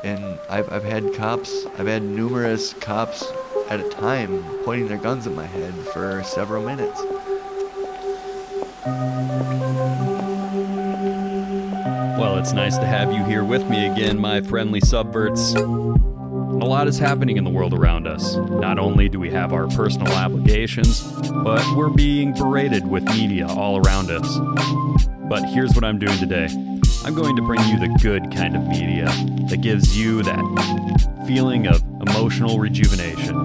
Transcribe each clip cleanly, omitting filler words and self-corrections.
And I've had numerous cops at a time pointing their guns at my head for several minutes. Well, it's nice to have you here with me again, my friendly subverts. A lot is happening in the world around us. Not only do we have our personal obligations, but we're being berated with media all around us. But here's what I'm doing today. I'm going to bring you the good kind of media that gives you that feeling of emotional rejuvenation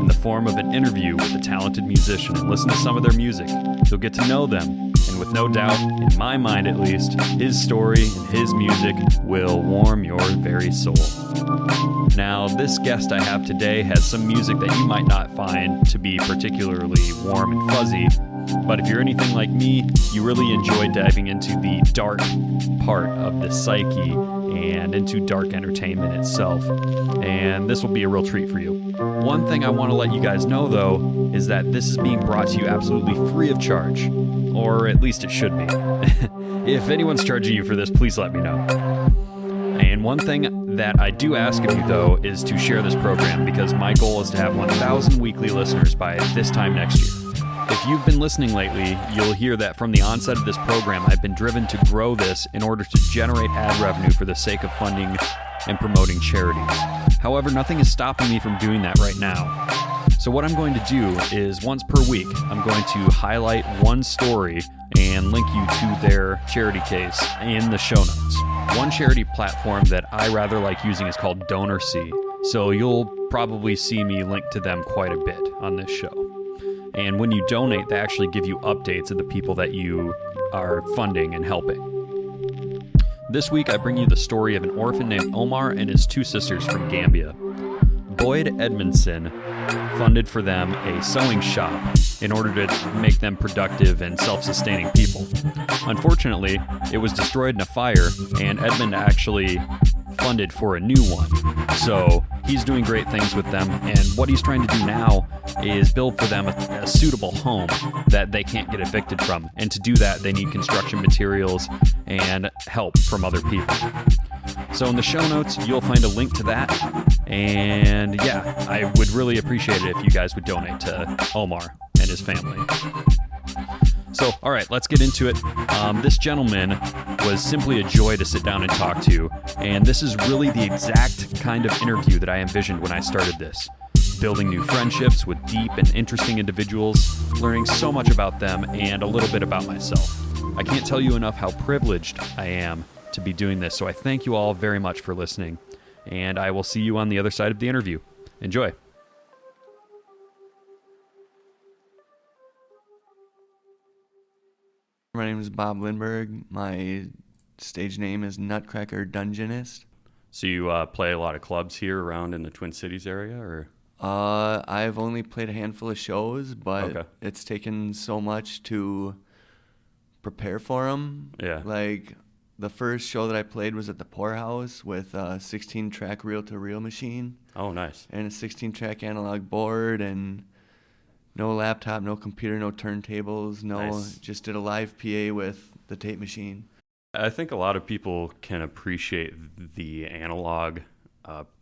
in the form of an interview with a talented musician and listen to some of their music. You'll get to know them, and with no doubt, in my mind at least, his story and his music will warm your very soul. Now, this guest I have today has some music that you might not find to be particularly warm and fuzzy, but if you're anything like me, you really enjoy diving into the dark part of the psyche and into dark entertainment itself, and this will be a real treat for you. One thing I want to let you guys know, though, is that this is being brought to you absolutely free of charge, or at least it should be. If anyone's charging you for this, please let me know. And one thing that I do ask of you, though, is to share this program, because my goal is to have 1,000 weekly listeners by this time next year. If you've been listening lately, you'll hear that from the onset of this program, I've been driven to grow this in order to generate ad revenue for the sake of funding and promoting charities. However, nothing is stopping me from doing that right now. So what I'm going to do is once per week, I'm going to highlight one story and link you to their charity case in the show notes. One charity platform that I rather like using is called DonorC, so you'll probably see me link to them quite a bit on this show. And when you donate, they actually give you updates of the people that you are funding and helping. This week, I bring you the story of an orphan named Omar and his two sisters from Gambia. Boyd Edmondson funded for them a sewing shop in order to make them productive and self-sustaining people. Unfortunately, it was destroyed in a fire, and Edmond actually funded for a new one. So he's doing great things with them, and what he's trying to do now is build for them a suitable home that they can't get evicted from. And to do that, they need construction materials and help from other people. So in the show notes, you'll find a link to that. And yeah, I would really appreciate it if you guys would donate to Omar and his family. So, all right, let's get into it. This gentleman was simply a joy to sit down and talk to, and this is really the exact kind of interview that I envisioned when I started this. Building new friendships with deep and interesting individuals, learning so much about them, and a little bit about myself. I can't tell you enough how privileged I am to be doing this, so I thank you all very much for listening, and I will see you on the other side of the interview. Enjoy. My name is Bob Lindberg. My stage name is Nutcracker Dungeonist. So you play a lot of clubs here around in the Twin Cities area, or? I've only played a handful of shows, but Okay. It's taken so much to prepare for them. Yeah. Like, the first show that I played was at the Poorhouse with a 16-track reel-to-reel machine. Oh, nice. And a 16-track analog board, and no laptop, no computer, no turntables, Nice. Just did a live PA with the tape machine. I think a lot of people can appreciate the analog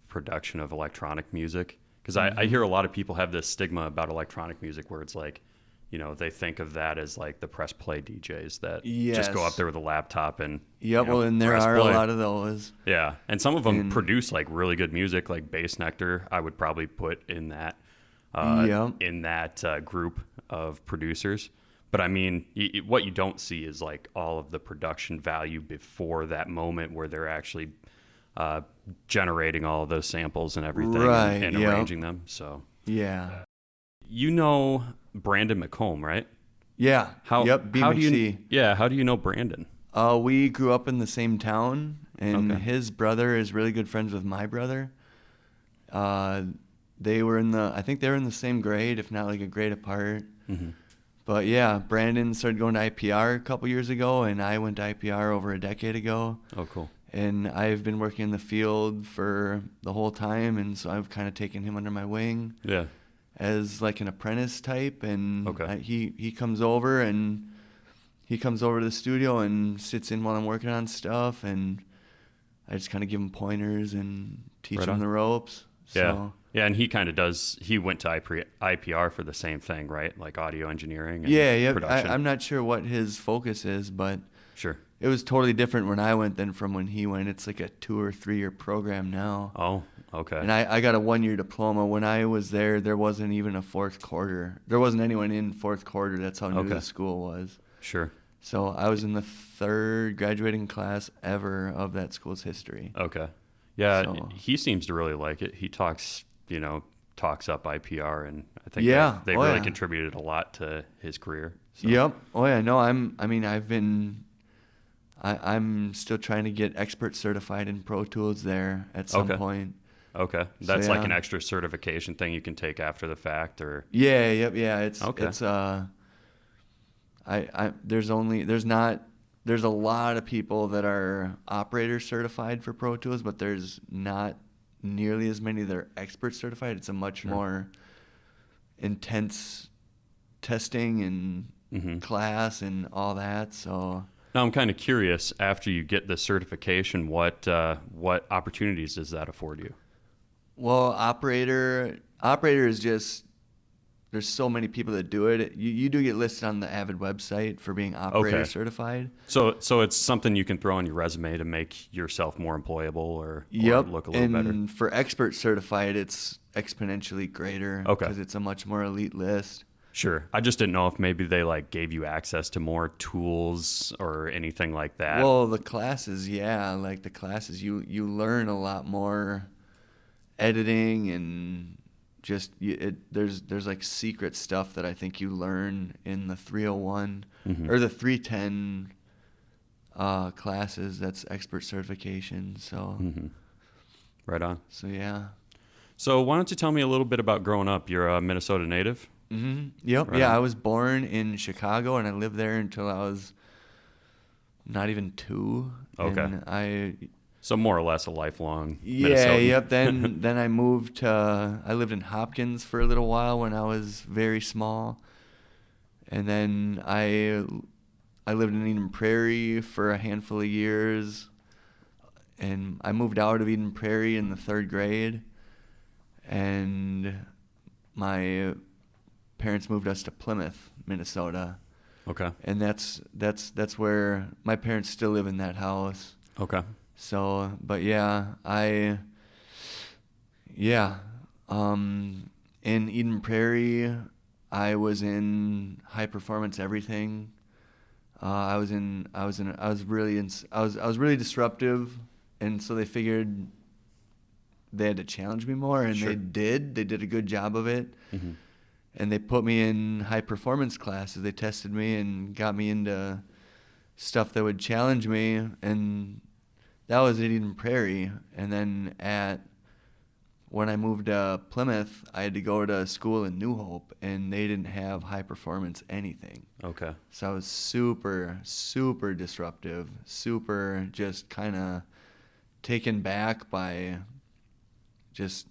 production of electronic music, because I hear a lot of people have this stigma about electronic music where it's like, you know, they think of that as like the press play DJs that just go up there with a laptop and well, and there are play. a lot of those. Yeah, and some of them produce like really good music, like Bass Nectar. I would probably put in that group of producers. But I mean, what you don't see is like all of the production value before that moment where they're actually generating all of those samples and everything, and arranging them. So yeah, you know Brandon Macomb, right? Yeah. BMC. How do you know Brandon? We grew up in the same town, and his brother is really good friends with my brother. They were I think they were in the same grade, if not like a grade apart. Mm-hmm. But yeah, Brandon started going to IPR a couple years ago, and I went to IPR over a decade ago. Oh, cool. And I've been working in the field for the whole time, and so I've kind of taken him under my wing. Yeah. As like an apprentice type, and Okay. He comes over to the studio and sits in while I'm working on stuff, and I just kind of give him pointers and teach Right him on. the ropes. So, Yeah, and he kind of does. He went to IPR for the same thing, right? Like audio engineering and yeah. production. I'm not sure what his focus is, but Sure. it was totally different when I went than from when he went. It's like a 2 or 3 year program now. Oh, okay. And I got a 1-year diploma. When I was there wasn't even a fourth quarter. There wasn't anyone in fourth quarter. That's how new Okay. the school was. Sure. So I was in the 3rd graduating class ever of that school's history. Okay. Yeah, So- he seems to really like it. He talks up IPR, and I think Yeah. they've Oh, really yeah. contributed a lot to his career. So, Yep. Oh yeah. No. I'm still trying to get expert certified in Pro Tools there at some Okay. point. Okay. That's like yeah. an extra certification thing you can take after the fact, or Yeah. Yep. Yeah. It's Okay. there's a lot of people that are operator certified for Pro Tools, but there's not nearly as many that are expert certified. It's a much Sure. more intense testing and Mhm. class and all that. So Now I'm kind of curious. After you get the certification, what opportunities does that afford you? well, operator is just, there's so many people that do it. You do get listed on the Avid website for being operator Okay. certified. So it's something you can throw on your resume to make yourself more employable or Yep. look a little and better. for expert certified, it's exponentially greater Okay. because it's a much more elite list. Sure. I just didn't know if maybe they like gave you access to more tools or anything like that. Well, the classes, yeah, like the classes, you learn a lot more editing and just there's like secret stuff that I think you learn in the 301 Mhm. or the 310 classes. That's expert certification. So Mhm. Right on. so yeah. So why don't you tell me a little bit about growing up? You're a Minnesota native? Yep. Right Yeah, on. I was born in Chicago and I lived there until I was not even 2. Okay. And So more or less a lifelong yeah, Minnesotan. yep. Then I moved to, I lived in Hopkins for a little while when I was very small. And then I lived in Eden Prairie for a handful of years. And I moved out of Eden Prairie in the 3rd grade. And my parents moved us to Plymouth, Minnesota. Okay. And that's where my parents still live, in that house. Okay. So, but yeah, in Eden Prairie, I was in high performance everything. I was really disruptive, and so they figured they had to challenge me more, and Sure. they did. They did a good job of it. Mm-hmm. And they put me in high performance classes. They tested me and got me into stuff that would challenge me, and that was at Eden Prairie. And then when I moved to Plymouth, I had to go to school in New Hope, and they didn't have high performance anything. Okay. So I was super, super disruptive, super just kind of taken back by just,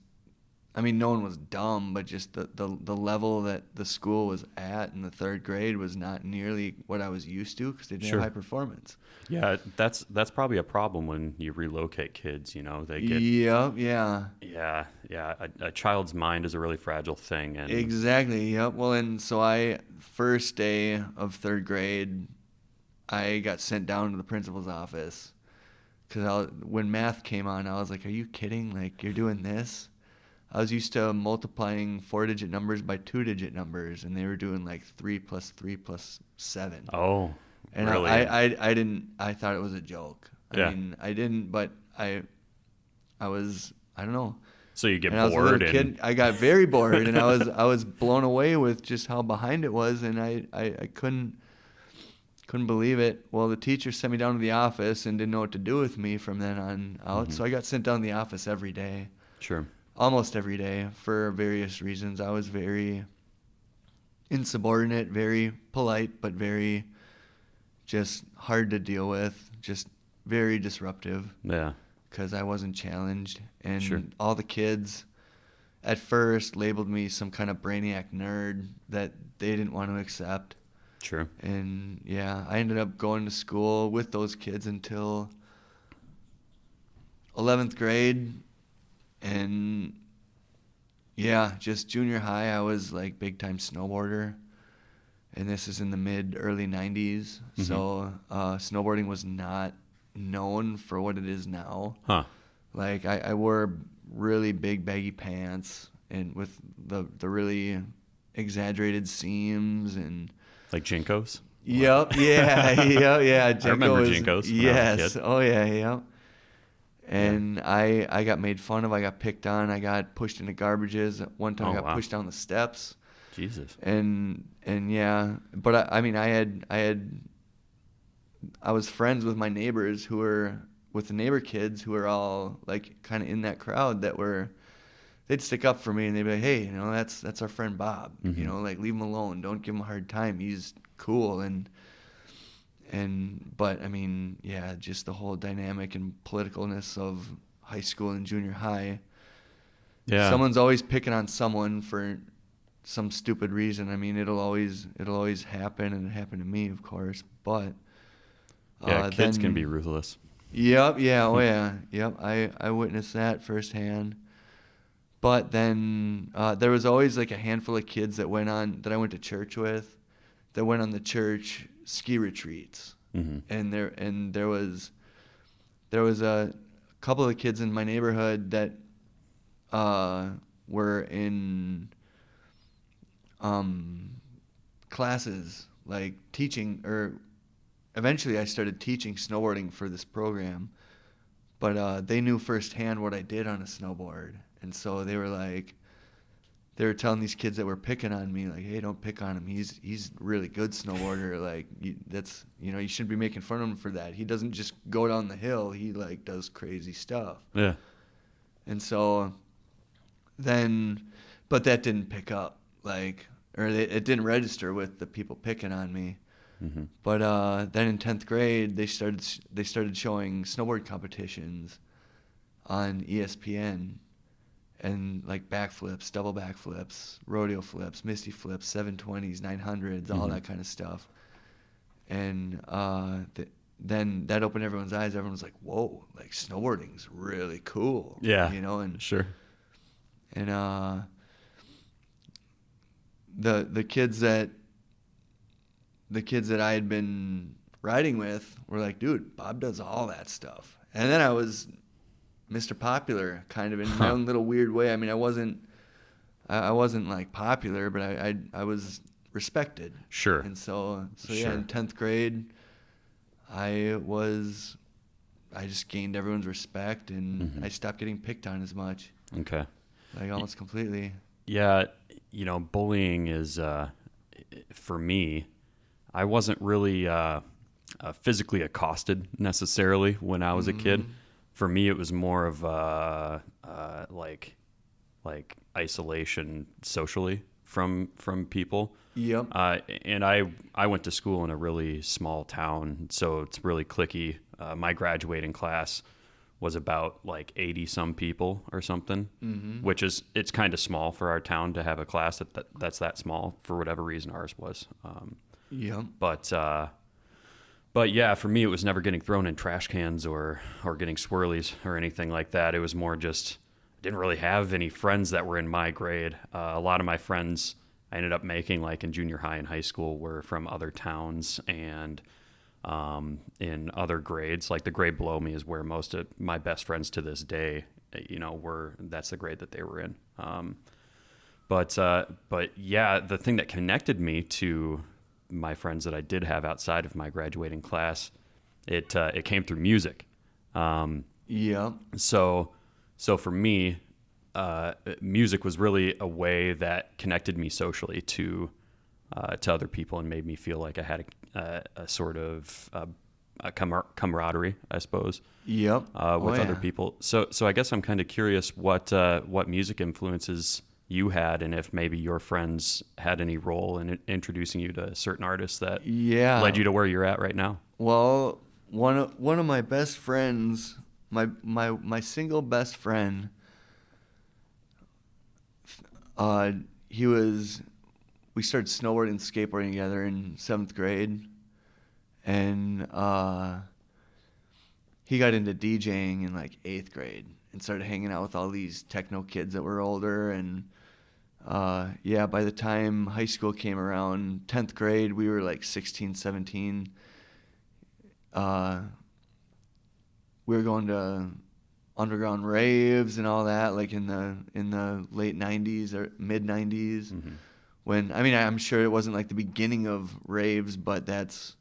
I mean, no one was dumb, but just the level that the school was at in the 3rd grade was not nearly what I was used to because they didn't Sure. have high performance. Yeah, that's probably a problem when you relocate kids. They get Yep, yeah. yeah. A child's mind is a really fragile thing, and Exactly, yep. Well, and so first day of 3rd grade, I got sent down to the principal's office because when math came on, I was like, are you kidding? Like, you're doing this? I was used to multiplying 4-digit numbers by 2-digit numbers, and they were doing like 3 plus 3 plus 7. oh, And really? I didn't. I thought it was a joke. Yeah. I mean, I didn't, but I was. I don't know. So you get And I was a bored, little and kid. I got very bored, and I was blown away with just how behind it was, and I couldn't believe it. Well, the teacher sent me down to the office and didn't know what to do with me from then on out. Mhm. So I got sent down to the office every day, sure. almost every day, for various reasons. I was very insubordinate, very polite, but very just hard to deal with, just very disruptive Yeah. because I wasn't challenged. And Sure. all the kids at first labeled me some kind of brainiac nerd that they didn't want to accept. Sure. And yeah, I ended up going to school with those kids until 11th grade, and yeah, just junior high, I was like big time snowboarder. And this is in the early 90s. Mm-hmm. So snowboarding was not known for what it is now. Huh. Like I wore really big baggy pants and with the really exaggerated seams and Like Jinkos? Yep, yeah, yeah. I remember Jinkos when I was a Yes. kid. Oh yeah. And I got made fun of, I got picked on, I got pushed into garbages. One time I got pushed down the steps. Jesus. And yeah, but I mean I was friends with my neighbors with the neighbor kids who were all like kind of in that crowd they'd stick up for me and they'd be like, hey, that's our friend Bob, Mm-hmm. like leave him alone, don't give him a hard time, he's cool. But I mean, yeah, just the whole dynamic and politicalness of high school and junior high. Yeah. Someone's always picking on someone for some stupid reason. I mean, it'll always happen, and it happened to me, of course. But kids can be ruthless. Yep, yeah, oh yeah, yep. I witnessed that firsthand. But then there was always like a handful of kids that I went to church with, that went on the church ski retreats, Mm-hmm. and there was a couple of kids in my neighborhood that were in classes like teaching, or eventually I started teaching snowboarding for this program, but they knew firsthand what I did on a snowboard, and so they were telling these kids that were picking on me, like, hey, don't pick on him, he's a really good snowboarder, like you shouldn't be making fun of him for that, he doesn't just go down the hill, he like does crazy stuff. Yeah. And so then, but that didn't pick up, it didn't register with the people picking on me. Mm-hmm. But then in 10th grade, they started showing snowboard competitions on ESPN, and like backflips, double backflips, rodeo flips, misty flips, 720s, 900s, all that kind of stuff. And then that opened everyone's eyes. Everyone was like, "Whoa, like snowboarding's really cool." Yeah. And Sure. And the kids that I had been riding with were like, dude, Bob does all that stuff. And then I was Mr. Popular, kind of in my own little weird way. I mean, I wasn't like popular, but I was respected. Sure. And so Sure. yeah, in 10th grade, I just gained everyone's respect, and I stopped getting picked on as much. Okay. Like almost completely. Yeah, bullying is, for me, I wasn't really physically accosted necessarily when I was a kid. For me, it was more of like isolation socially from people. Yep. And I went to school in a really small town, so it's really cliquey. My graduating class was about like 80 some people or something, which it's kind of small for our town to have a class that's that small. For whatever reason, ours was. Yep. But yeah, for me, it was never getting thrown in trash cans or getting swirlies or anything like that. It was more just, I didn't really have any friends that were in my grade. A lot of my friends I ended up making like in junior high and high school were from other towns and in other grades. Like the grade below me is where most of my best friends to this day, that's the grade that they were in. But yeah, the thing that connected me to my friends that I did have outside of my graduating class, it came through music. Yeah. So for me, music was really a way that connected me socially to other people and made me feel like I had a sort of a camaraderie, I suppose. Yep. With other people. So I guess I'm kind of curious what music influences you had, and if maybe your friends had any role in introducing you to certain artists that led you to where you're at right now. Well, one of my best friends, my single best friend, we started snowboarding and skateboarding together in 7th grade, and he got into DJing in like 8th grade and started hanging out with all these techno kids that were older. And by the time high school came around, 10th grade, we were like 16, 17. We were going to underground raves and all that, like in the late 90s or mid 90s. Mm-hmm. When, I mean, I'm sure it wasn't like the beginning of raves, but that's...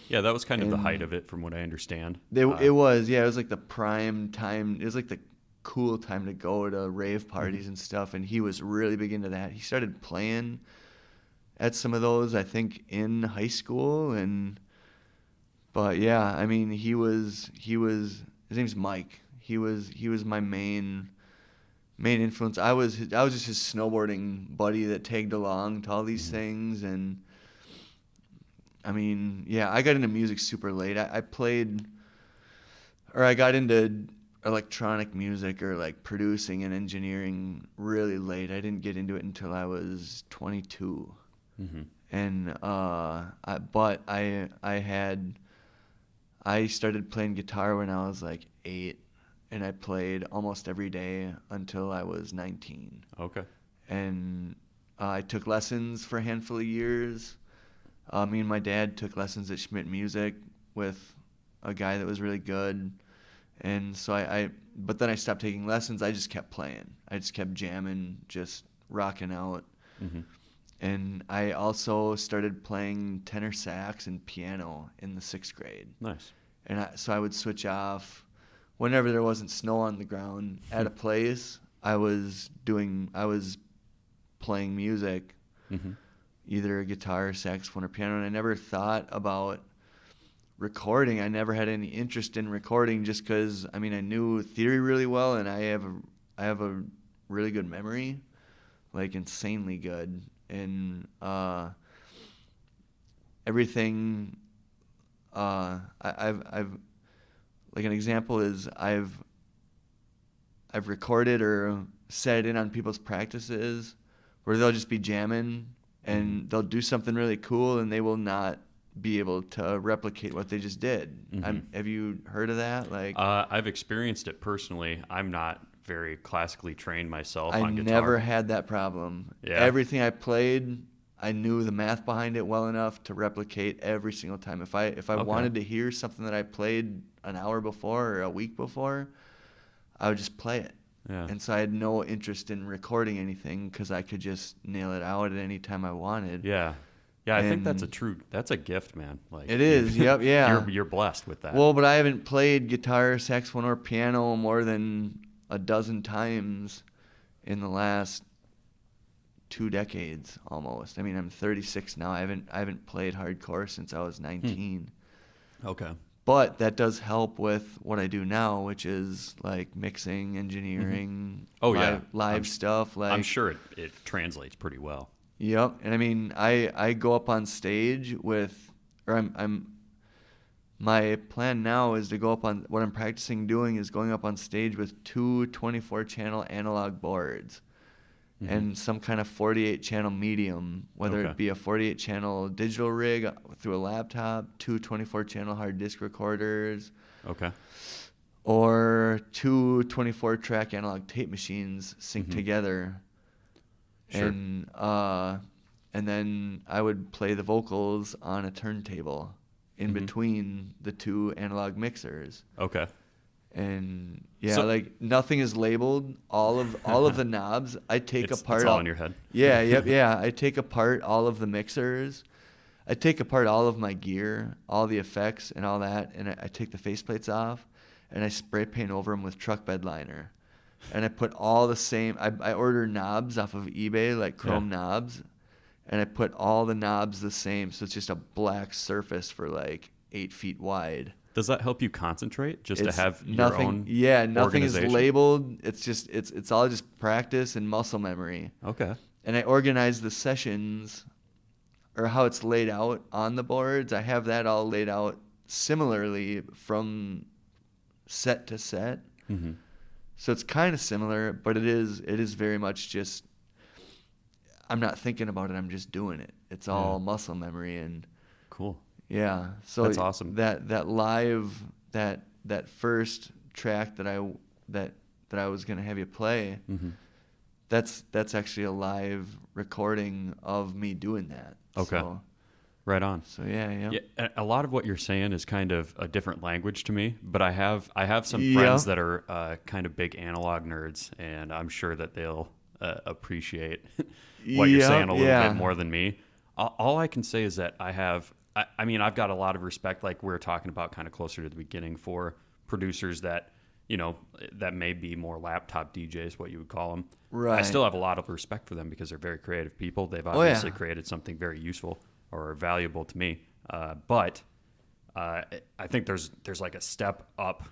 Yeah, that was kind of the height of it from what I understand. It was like the prime time. It was like the cool time to go to rave parties and stuff, and he was really big into that. He started playing at some of those, I think, in high school, but yeah, I mean, his name's Mike. He was my main influence. I was just his snowboarding buddy that tagged along to all these things. And I mean, yeah, I got into music super late. I got into electronic music or like producing and engineering really late. I didn't get into it until I was 22. Mm-hmm. And I started playing guitar when I was like 8, and I played almost every day until I was 19. Okay. And I took lessons for a handful of years. Me and my dad took lessons at Schmidt Music with a guy that was really good. And so but then I stopped taking lessons. I just kept playing. I just kept jamming, just rocking out. Mm-hmm. And I also started playing tenor sax and piano in the 6th grade. Nice. And so I would switch off whenever there wasn't snow on the ground at a place. I was playing music, mm-hmm. either guitar, saxophone, or piano. And I never thought about recording. I never had any interest in recording, just because, I mean, I knew theory really well, and I have a really good memory, like insanely good. And everything, I've like, an example is I've recorded or set it in on people's practices where they'll just be jamming and they'll do something really cool and they will not be able to replicate what they just did. Mm-hmm. Have you heard of that? Like, I've experienced it personally. I'm not very classically trained myself on guitar. I never had that problem. Yeah. Everything I played, I knew the math behind it well enough to replicate every single time. If I wanted to hear something that I played an hour before or a week before, I would just play it. Yeah. And so I had no interest in recording anything because I could just nail it out at any time I wanted. Yeah. Yeah, I think that's a gift, man. Like, it is. Yep. Yeah. You're blessed with that. Well, but I haven't played guitar, saxophone, or piano more than a dozen times in the last 2 decades almost. I mean, I'm 36 now. I haven't played hardcore since I was 19. Okay. But that does help with what I do now, which is like mixing, engineering, live stuff. Like, I'm sure it translates pretty well. Yep. And I mean, I go up on stage with, or my plan now is to go up on, what I'm practicing doing is going up on stage with 2 24-channel analog boards and some kind of 48-channel medium, whether it be a 48-channel digital rig through a laptop, 2 24-channel hard disk recorders, Okay. or 2 24-track analog tape machines synced together. Sure. And then I would play the vocals on a turntable in between the 2 analog mixers. Okay. And like, nothing is labeled. All of the knobs I take apart. It's all in your head. Yeah, yep, yeah. I take apart all of the mixers. I take apart all of my gear, all the effects and all that, and I take the faceplates off and I spray paint over them with truck bed liner. And I put all the same. I order knobs off of eBay, like chrome knobs, and I put all the knobs the same, so it's just a black surface for like 8 feet wide. Does that help you concentrate, just to have nothing, your own nothing is organization? labeled. It's just it's all just practice and muscle memory. Okay. And I organize the sessions, or how it's laid out on the boards. I have that all laid out similarly from set to set. Mm-hmm. So it's kind of similar, but it is very much just, I'm not thinking about it, I'm just doing it. It's all muscle memory. And cool. yeah, so That's awesome. That live, that that first track that I was gonna have you play, that's actually a live recording of me doing that. Okay. So, right on. So yeah. A lot of what you're saying is kind of a different language to me, but I have some friends that are kind of big analog nerds, and I'm sure that they'll appreciate what you're saying a little bit more than me. All I can say is that I've got a lot of respect, like we were talking about kind of closer to the beginning, for producers that, that may be more laptop DJs, what you would call them. Right. I still have a lot of respect for them because they're very creative people. They've obviously created something very useful or valuable to me. But I think there's like a step up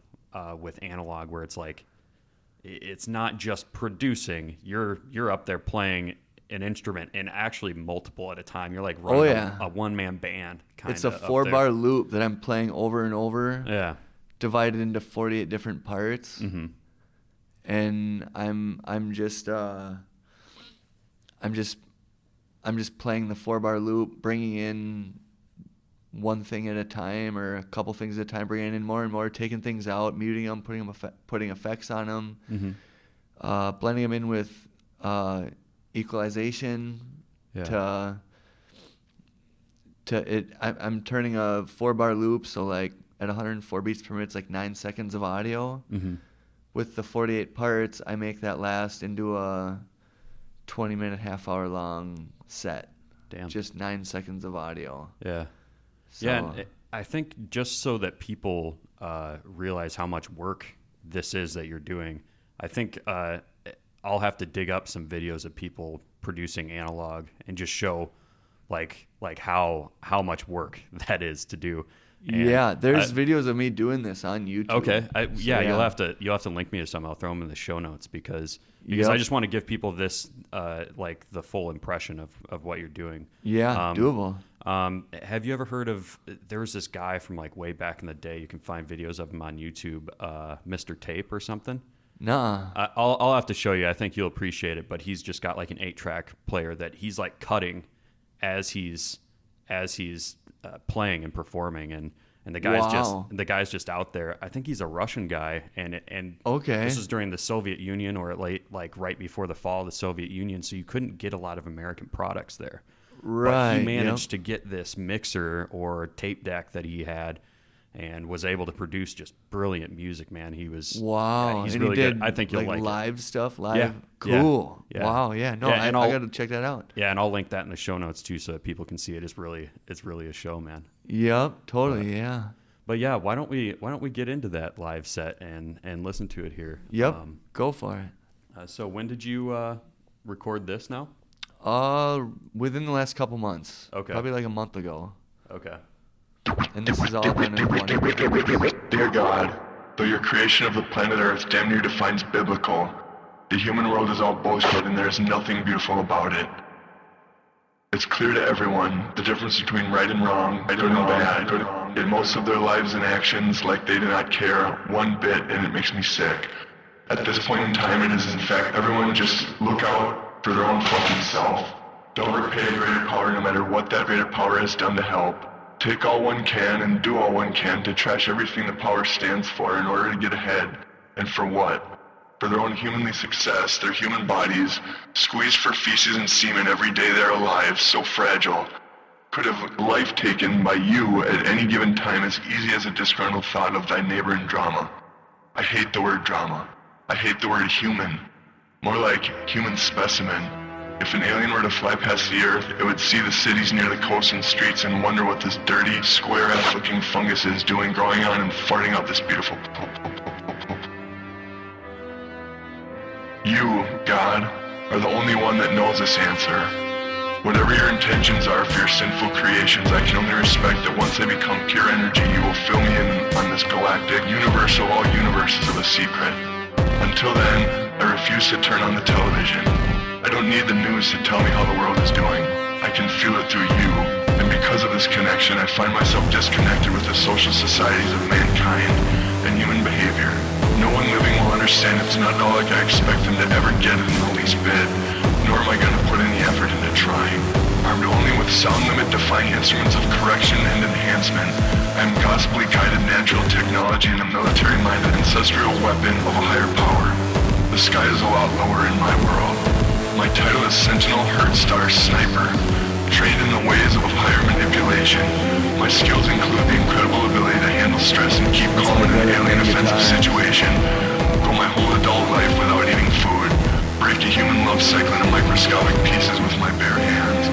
with analog where it's like, it's not just producing. You're up there playing an instrument and actually multiple at a time. You're like running a one-man band kind of. It's a 4-bar loop that I'm playing over and over. Yeah. Divided into 48 different parts. Mm-hmm. And I'm just playing the 4-bar loop, bringing in one thing at a time or a couple things at a time, bringing in more and more, taking things out, muting them, putting effects on them, blending them in with equalization. I'm turning a 4-bar loop, so like at 104 beats per minute, it's like 9 seconds of audio. Mm-hmm. With the 48 parts, I make that last into a 20-minute, half-hour long set. Damn. Just 9 seconds of audio. Yeah. So, yeah, and I think just so that people realize how much work this is that you're doing, I think I'll have to dig up some videos of people producing analog and just show like how much work that is to do. And there's videos of me doing this on YouTube. Okay, you'll have to link me to some. I'll throw them in the show notes because I just want to give people this like the full impression of what you're doing. Yeah, doable. Have you ever heard of? There was this guy from like way back in the day. You can find videos of him on YouTube, Mr. Tape or something. Nah. I'll have to show you. I think you'll appreciate it. But he's just got like an 8-track player that he's like cutting as he's playing and performing, and the guy's just out there. I think he's a Russian guy, and okay. This was during the Soviet Union or right before the fall of the Soviet Union, so you couldn't get a lot of American products there. Right. But he managed to get this mixer or tape deck that he had, and was able to produce just brilliant music. Man, he was he's and really he did good. I think you'll like live it. stuff. Yeah. Cool. Yeah. Wow. Yeah. No, I got to check that out. Yeah, and I'll link that in the show notes too, so that people can see it. It's really a show, man. Yep. Totally. Yeah. But yeah, why don't we get into that live set and listen to it here? Yep. Go for it. So when did you record this now? Within the last couple months. Okay. Probably like a month ago. Okay. And this is all done in one. Dear God, though your creation of the planet Earth damn near defines biblical, the human world is all bullshit and there is nothing beautiful about it. It's clear to everyone the difference between right and wrong, good and bad, in most of their lives and actions, like they do not care one bit, and it makes me sick. At this point in time, it is in fact everyone just look out for their own fucking self. Don't repay a greater power no matter what that greater power has done to help. Take all one can and do all one can to trash everything the power stands for in order to get ahead. And for what? For their own humanly success, their human bodies, squeezed for feces and semen every day they're alive, so fragile. Could have life taken by you at any given time as easy as a disgruntled thought of thy neighbor in drama. I hate the word drama. I hate the word human. More like human specimen. If an alien were to fly past the Earth, it would see the cities near the coast and streets and wonder what this dirty, square-ass looking fungus is doing growing on and farting out this beautiful poop. You, God, are the only one that knows this answer. Whatever your intentions are for your sinful creations, I can only respect that once they become pure energy, you will fill me in on this galactic, universal, all universes of a secret. Until then, I refuse to turn on the television. I don't need the news to tell me how the world is doing. I can feel it through you. And because of this connection, I find myself disconnected with the social societies of mankind and human behavior. No one living will understand it's not all like I expect them to ever get it in the least bit. nor am I going to put any effort into trying. Armed only with sound limit-defying instruments of correction and enhancement, I am gospelly guided natural technology and a military-minded ancestral weapon of a higher power. The sky is a lot lower in my world. My title is Sentinel Herd Star Sniper, trained in the ways of higher manipulation. My skills include the incredible ability to handle stress and keep calm in an alien offensive situation. Go my whole adult life without eating food. Break a human love cycle into microscopic pieces with my bare hands.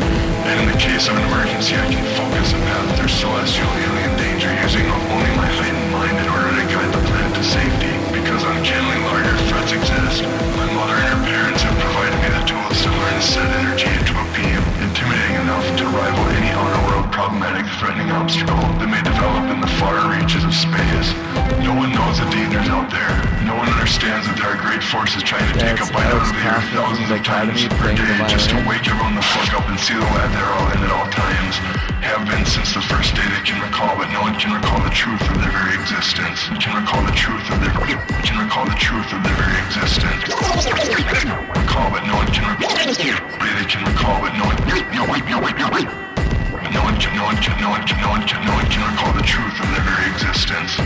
And in the case of an emergency, I can focus and path through celestial alien danger using only my heightened mind in order to guide the planet to safety. Because uncannily larger threats exist, my mother and her parents have provided me the tools to harness said energy into a beam, intimidating enough to rival any outer-world problematic threatening obstacle that may develop in the far reaches of space. No one knows the dangers out there. No one understands that there are great forces trying to take a bite out of the earth thousands of times per day just to wake everyone the fuck up and see the lad they're all in at all times. Have been since the first day they can recall, but no one can recall the truth of their very existence. Can recall the truth of their very existence. Recall, but no one can recall. They can recall, but no one can recall the truth of their very existence.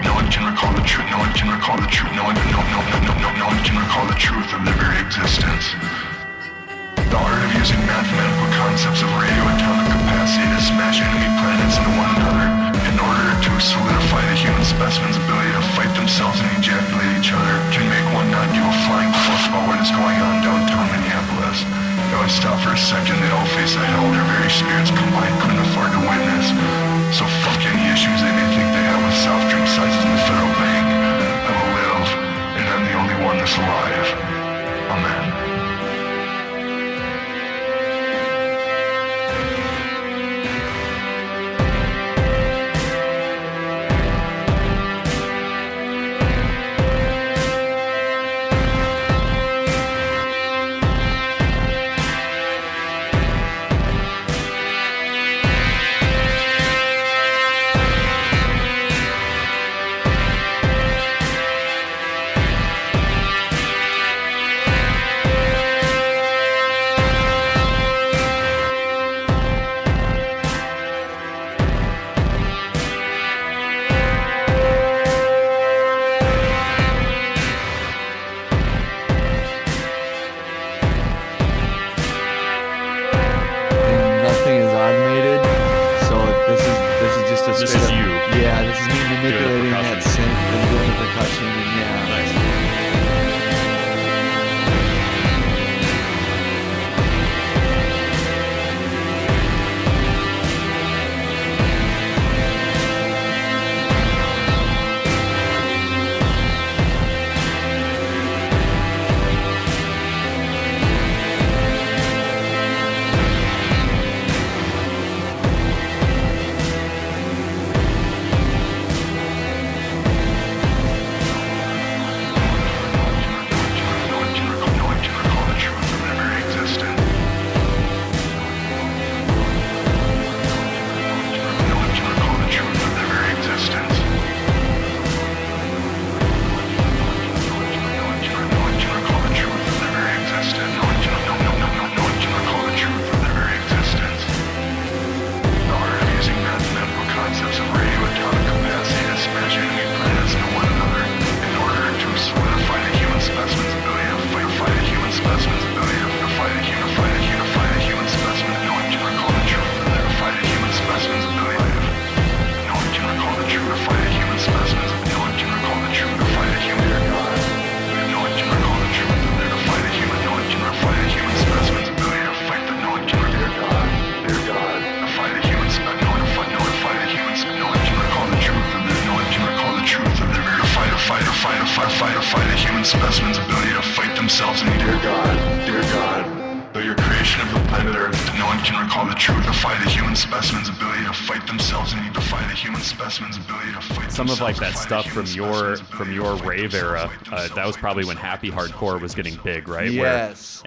No one can recall the truth. No one can recall the truth. No one can recall the truth of their very existence. The art of using mathematical concepts of radioatomic capacity to smash enemy planets into one another in order to solidify the human specimen's ability to fight themselves and ejaculate each other can make one not give a flying fuck about what is going on downtown Minneapolis. If I stop for a second, they'd all face a hell their very spirits combined couldn't afford to witness. So fuck any issues they may think they have with soft drink sizes in the federal bank. I will live, and I'm the only one that's alive. Amen. fight a human specimen's ability to fight themselves, and dear God, though your creation of the planet Earth, no one can recall the truth. Defy the human specimen's ability to fight themselves, and you defy the human specimen's ability to fight some themselves. of like that stuff from your rave era. That was probably when happy hardcore was getting big, right? Yes,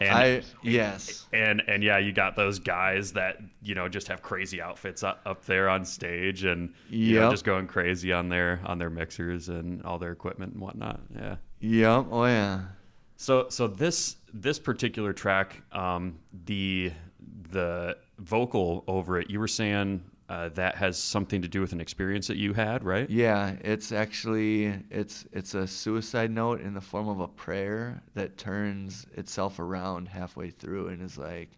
yes. And yeah, you got those guys that just have crazy outfits up there on stage, and just going crazy on their mixers and all their equipment and whatnot. Yep. Oh yeah. So this particular track, the vocal over it, you were saying that has something to do with an experience that you had, right? Yeah, it's actually it's a suicide note in the form of a prayer that turns itself around halfway through and is like,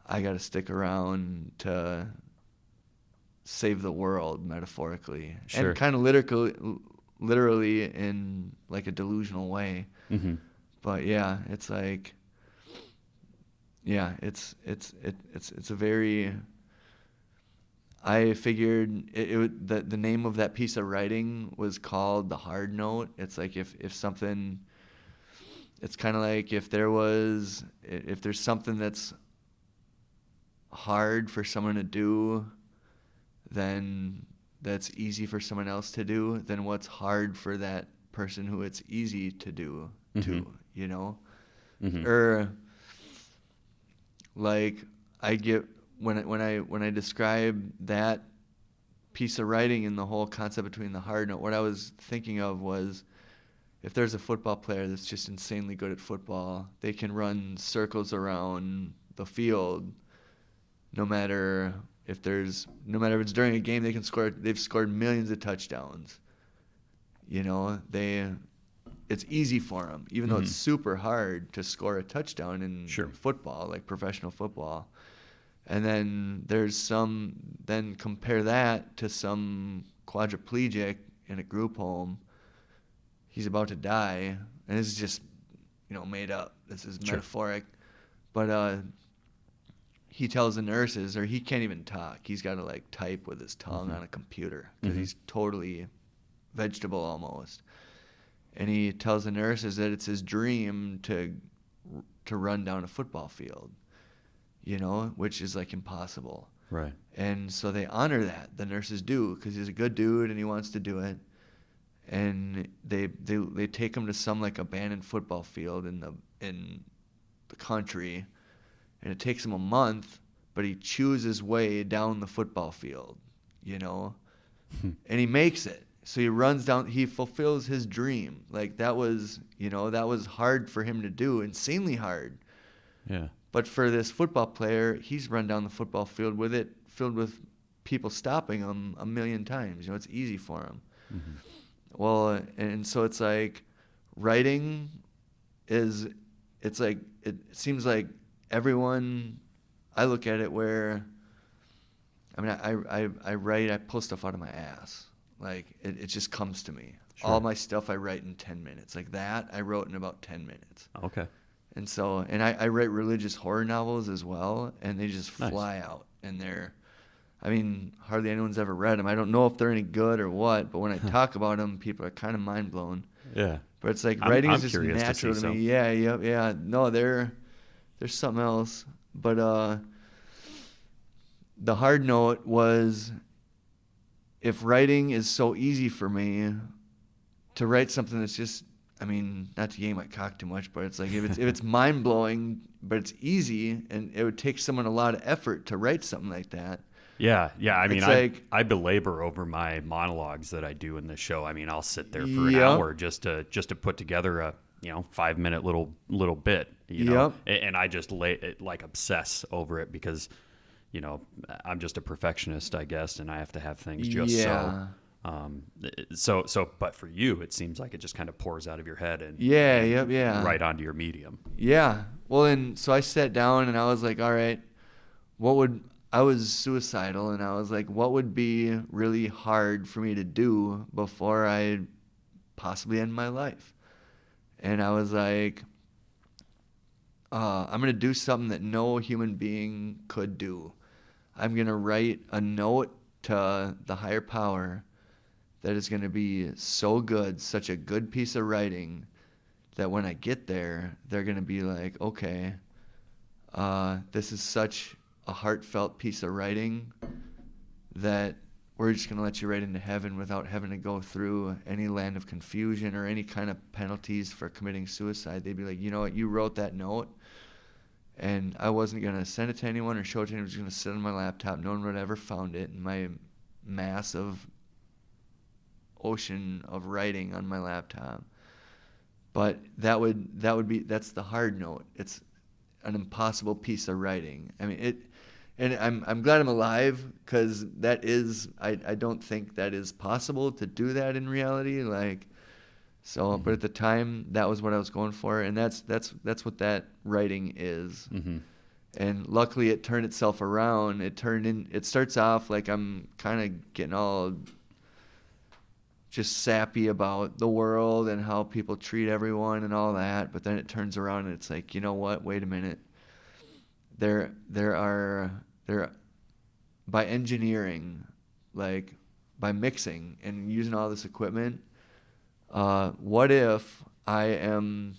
I got to stick around to save the world, metaphorically, Sure. and kind of literally in like a delusional way. Mm-hmm. But yeah, it's like, yeah, it's a very. I figured the name of that piece of writing was called The Hard Note. It's like if something, it's kind of like if there's something that's hard for someone to do, then that's easy for someone else to do, then what's hard for that person who it's easy to do too, you know? Mm-hmm. Or like I get when I describe that piece of writing and the whole concept between the hard note, what I was thinking of was if there's a football player that's just insanely good at football, they can run circles around the field no matter if it's during a game, they've scored millions of touchdowns. You know, it's easy for them, even though it's super hard to score a touchdown in football, like professional football. And then then compare that to some quadriplegic in a group home. He's about to die, and this is just, made up. This is metaphoric. But he tells the nurses, or he can't even talk. He's got to like type with his tongue on a computer because he's totally vegetable almost. And he tells the nurses that it's his dream to run down a football field, which is like impossible. Right. And so they honor that. The nurses do, because he's a good dude and he wants to do it. And they take him to some like abandoned football field in the country, and it takes him a month, but he chews his way down the football field, and he makes it. So he runs down, he fulfills his dream. Like that was hard for him to do, insanely hard. Yeah. But for this football player, he's run down the football field with it filled with people stopping him a million times. It's easy for him. Mm-hmm. Well, and so it's like writing it seems like everyone, I look at it where, I write, I pull stuff out of my ass. Like it just comes to me. Sure. All my stuff I write in 10 minutes. Like that I wrote in about 10 minutes. Okay. And so, and I write religious horror novels as well, and they just fly out. And hardly anyone's ever read them. I don't know if they're any good or what, but when I talk about them, people are kind of mind blown. Yeah. But it's like writing is just natural to me. Some. Yeah. No, there's something else. But the hard note was, if writing is so easy for me, to write something that's just, not to yank my cock too much, but it's like if it's mind blowing, but it's easy, and it would take someone a lot of effort to write something like that. Yeah. I belabor over my monologues that I do in this show. I'll sit there for an hour just to put together a 5-minute little bit, and I just obsess over it because I'm just a perfectionist, I guess, and I have to have things just so. But for you, it seems like it just kind of pours out of your head and right onto your medium. Yeah. Well, and so I sat down and I was like, all right, I was suicidal, and I was like, what would be really hard for me to do before I possibly end my life? And I was like, I'm going to do something that no human being could do. I'm going to write a note to the higher power that is going to be so good, such a good piece of writing, that when I get there, they're going to be like, okay, this is such a heartfelt piece of writing that we're just going to let you right into heaven without having to go through any land of confusion or any kind of penalties for committing suicide. They'd be like, you know what, you wrote that note, and I wasn't going to send it to anyone or show it to anyone. It was going to sit on my laptop. No one would ever found it in my massive ocean of writing on my laptop. But that's the hard note. It's an impossible piece of writing. I mean, and I'm glad I'm alive, because I don't think that is possible to do that in reality. Like, so, but at the time, that was what I was going for, and that's what that writing is. Mm-hmm. And luckily, it turned itself around. It starts off like I'm kind of getting all just sappy about the world and how people treat everyone and all that. But then it turns around and it's like, you know what? Wait a minute. There are by engineering, like by mixing and using all this equipment. What if I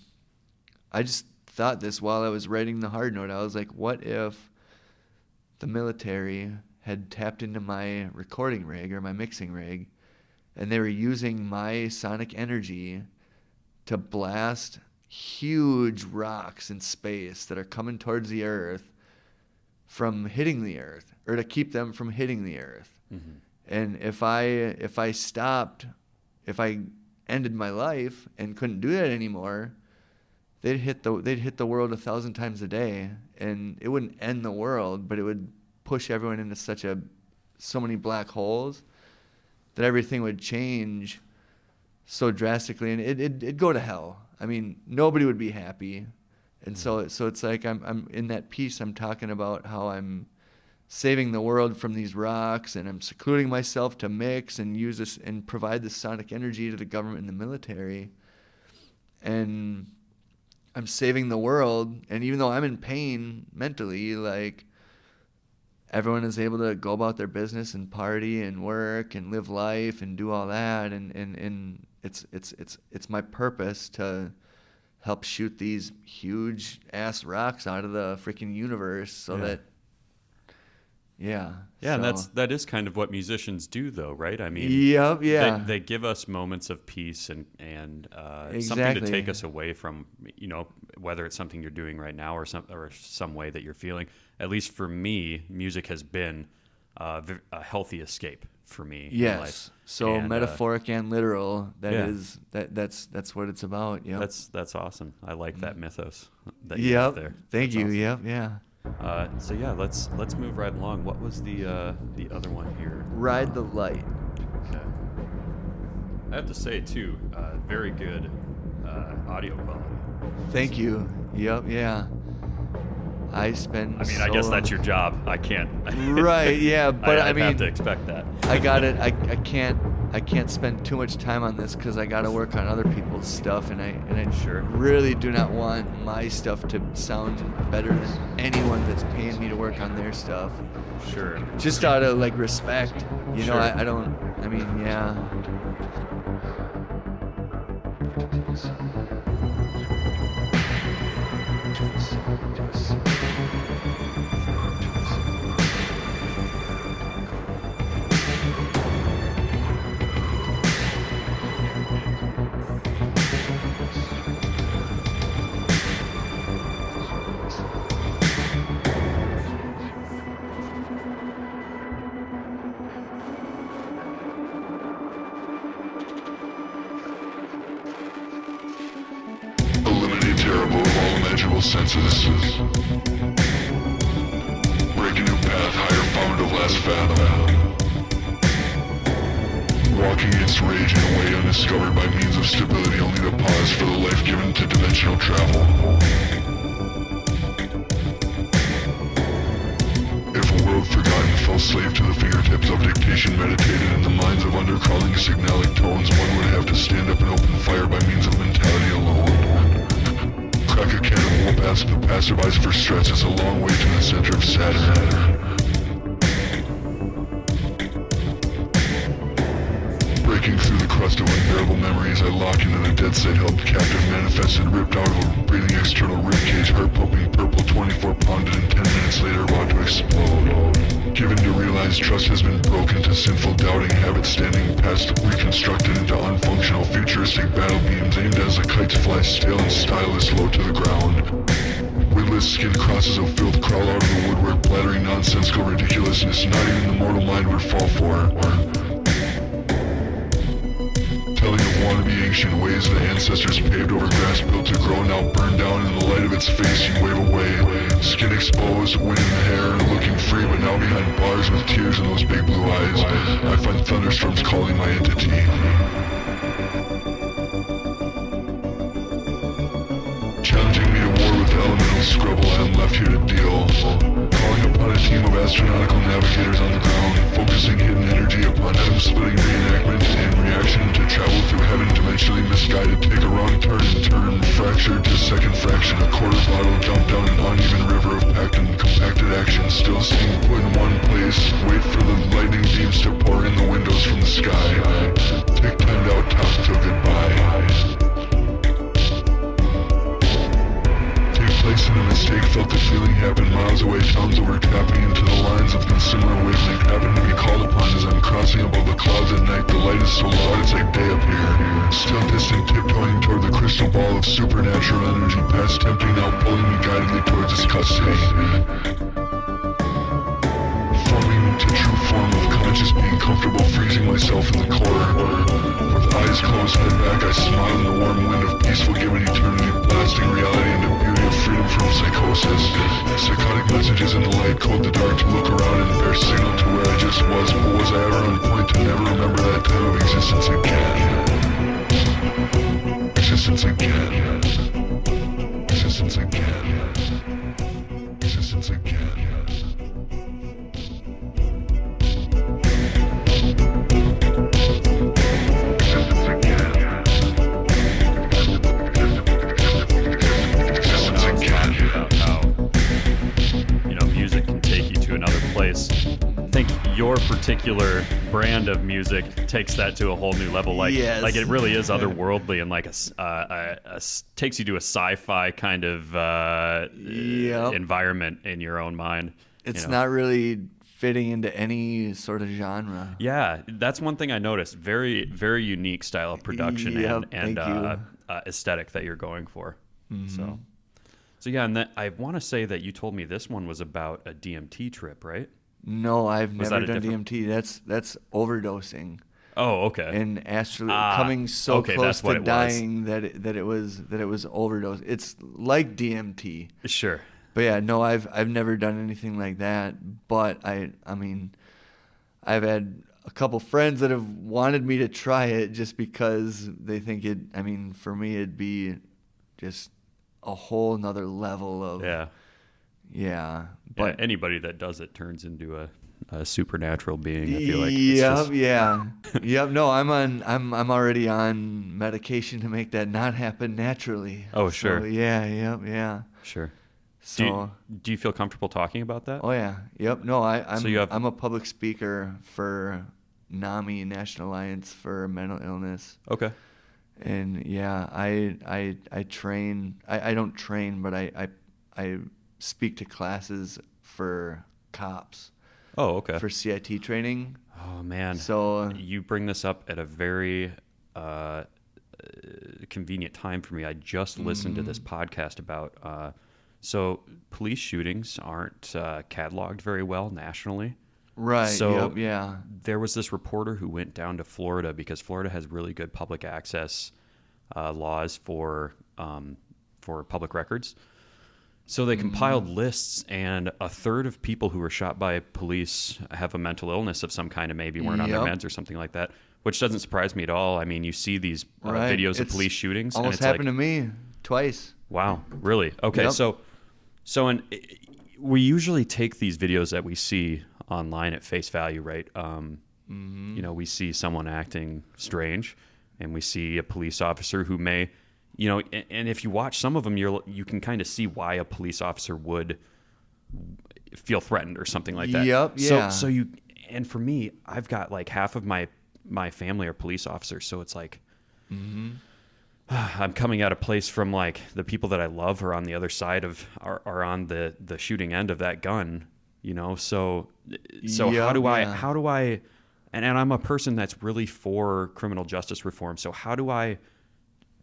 just thought this while I was writing the hard note. I was like, what if the military had tapped into my recording rig or my mixing rig, and they were using my sonic energy to blast huge rocks in space that are coming towards the Earth from hitting the Earth, or to keep them from hitting the Earth. Mm-hmm. And if I ended my life and couldn't do that anymore, they'd hit the world 1,000 times a day, and it wouldn't end the world, but it would push everyone into so many black holes that everything would change so drastically, and it'd go to hell. I mean, nobody would be happy. And so it's like I'm in that piece, I'm talking about how I'm saving the world from these rocks, and I'm secluding myself to mix and use this and provide this sonic energy to the government and the military. And I'm saving the world, and even though I'm in pain mentally, like, everyone is able to go about their business and party and work and live life and do all that, and it's my purpose to help shoot these huge ass rocks out of the freaking universe, so that Yeah, so. And that is kind of what musicians do, though, right? I mean, they give us moments of peace and something to take us away from, whether it's something you're doing right now or some way that you're feeling. At least for me, music has been a healthy escape for me. Yes. In life. So and, metaphoric and literal. That's what it's about. Yep. That's awesome. I like that mythos that you have there. Thank you. Awesome. Yep. Yeah. Let's move right along. What was the other one here? Ride the Light. Okay. I have to say too, very good audio quality. Thank you. Yep. Yeah. I guess that's your job. I can't. Right. Yeah. But I have to expect that. I got it. I can't spend too much time on this because I got to work on other people's stuff, and I Sure. really do not want my stuff to sound better than anyone that's paying me to work on their stuff. Sure. Just out of respect, Sure. I don't. I mean, yeah. Eliminate terrible of all imaginable senses. Break a new path higher found of last fathom. Walk against rage in a way undiscovered by means of stability, only to pause for the life given to dimensional travel. If a world forgotten fell slave to the fingertips of dictation meditated in the minds of undercrawling signalic tones, one would have to stand up and open fire by means of mentality alone. Crack a can of whoop, ask the passerbys for stress. It's a long way to the center of Saturn. Breaking through the crust of unbearable memories, I lock into the dead side, held captive, manifested, ripped out of a breathing external ribcage, heart pumping purple, 24 pounded, and 10 minutes later about to explode. Given to realize trust has been broken to sinful doubting habits, standing past reconstructed into unfunctional futuristic battle beams aimed as the kites fly stale and stylus low to the ground. Widless skin crosses of filth crawl out of the woodwork, blathering nonsensical ridiculousness not even the mortal mind would fall for. Telling of wannabe ancient ways the ancestors paved over grass built to grow, now burned down. In the light of its face you wave away, skin exposed, wind in the hair, looking free, but now behind bars with tears in those big blue eyes. I find thunderstorms calling my entity. Challenging me to war with the elemental scrubble, I am left here to deal. Calling upon a team of astronautical navigators on the ground, focusing hidden energy upon atom-splitting reenactment and reaction to travel through heaven, dimensionally misguided, take a wrong turn and turn, fractured to second fraction, a quarter bottle, jump down an uneven river of packed and compacted action, still staying put in one place, wait for the lightning beams to pour in the windows from the sky, take time out, talk till goodbye. Place in a mistake, felt the feeling happen miles away, towns over, tapping into the lines of the similar wavelength, happen to be called upon as I'm crossing above the clouds at night. The light is so loud it's like day up here, still distant, tiptoeing toward the crystal ball of supernatural energy, past tempting, now pulling me guidedly towards its custody, forming into true form of conscious being, comfortable freezing myself in the core. With eyes closed, head back, I smile in the warm wind of peaceful given eternity, blasting reality into beauty of freedom from psychosis. Psychotic messages in the light, cold the dark, to look around and bear signal to where I just was. But was I ever on point to never remember that time of existence again? Existence again. Existence again. Existence again. Your particular brand of music takes that to a whole new level. Like, yes. Like it really is otherworldly and like takes you to a sci-fi kind of environment in your own mind. It's not really fitting into any sort of genre. Yeah, that's one thing I noticed. Very, very unique style of production and aesthetic that you're going for. Mm-hmm. So yeah, and that, I want to say that you told me this one was about a DMT trip, right? No, I've never done DMT. That's overdosing. Oh, okay. And actually coming so close to dying that it was overdose. It's like DMT. Sure. But yeah, no, I've never done anything like that. But I mean, I've had a couple friends that have wanted me to try it just because they think it. I mean, for me, it'd be just a whole nother level of Yeah, but anybody that does it turns into a supernatural being. I feel like. Yep. No, I'm already on medication to make that not happen naturally. Oh, so, sure. Yeah. Sure. So, do you feel comfortable talking about that? Oh yeah. Yep. No, I'm a public speaker for NAMI, National Alliance for Mental Illness. Okay. And yeah, I train. I don't train, but I speak to classes for cops. Oh, okay. For CIT training. Oh man. So you bring this up at a very convenient time for me. I just listened to this podcast about so police shootings aren't cataloged very well nationally. Right. So yeah. There was this reporter who went down to Florida because Florida has really good public access laws for public records. So they compiled lists, and a third of people who were shot by police have a mental illness of some kind, and maybe weren't on their meds or something like that, which doesn't surprise me at all. I mean, you see these videos of police shootings. Almost happened to me twice. Wow, really? Okay, Yep. so we usually take these videos that we see online at face value, right? You know, we see someone acting strange, and we see a police officer who may... You know, and if you watch some of them, you can kind of see why a police officer would feel threatened or something like that. Yep, yeah. So you, and for me, I've got like half of my family are police officers, so it's like I'm coming at a place from like the people that I love are on the other side of are on the shooting end of that gun. You know, so how do I, and I'm a person that's really for criminal justice reform. So how do I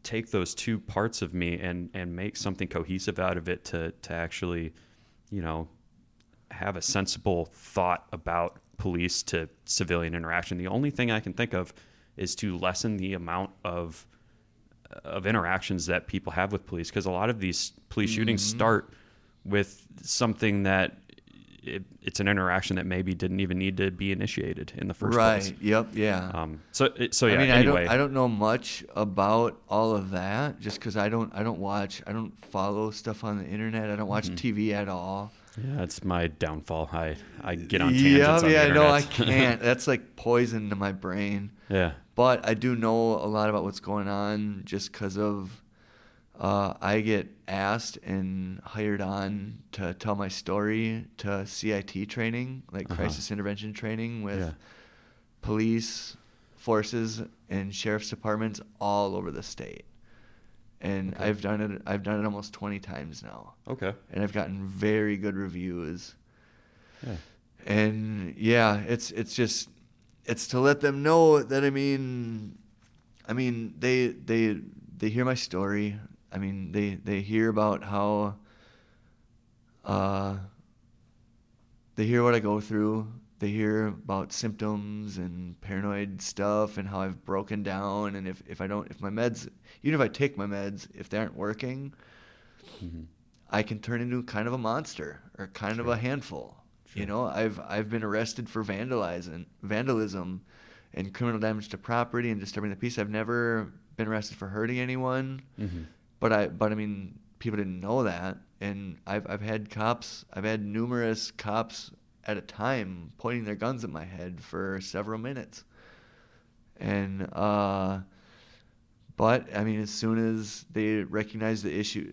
take those two parts of me and make something cohesive out of it to actually, you know, have a sensible thought about police to civilian interaction? The only thing I can think of is to lessen the amount of of interactions that people have with police, because a lot of these police shootings start with something that it's an interaction that maybe didn't even need to be initiated in the first place. Right. Yep. Yeah. So yeah. I mean, anyway, I don't know much about all of that, just because I don't follow stuff on the internet. I don't watch TV at all. yeah, that's my downfall. I get on tangents on the internet. No, I can't. That's like poison to my brain. Yeah. But I do know a lot about what's going on, just because of I get asked and hired on to tell my story to CIT training, like crisis intervention training, with police forces and sheriff's departments all over the state. And I've done it almost 20 times now. Okay. And I've gotten very good reviews. Yeah. And yeah, it's to let them know that I mean they hear my story. I mean, they hear about how they hear what I go through. They hear about symptoms and paranoid stuff and how I've broken down. And if my meds, even if I take my meds, if they aren't working, I can turn into kind of a monster or kind of a handful. Sure. You know, I've been arrested for vandalism and criminal damage to property and disturbing the peace. I've never been arrested for hurting anyone. But I mean, people didn't know that, and I've had numerous cops at a time pointing their guns at my head for several minutes, and but I mean, as soon as they recognized the issue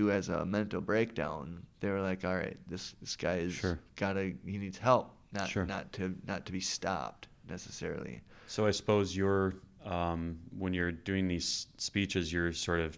as a mental breakdown, they were like, all right, this guy's he needs help, not to be stopped necessarily. So I suppose when you're doing these speeches, you're sort of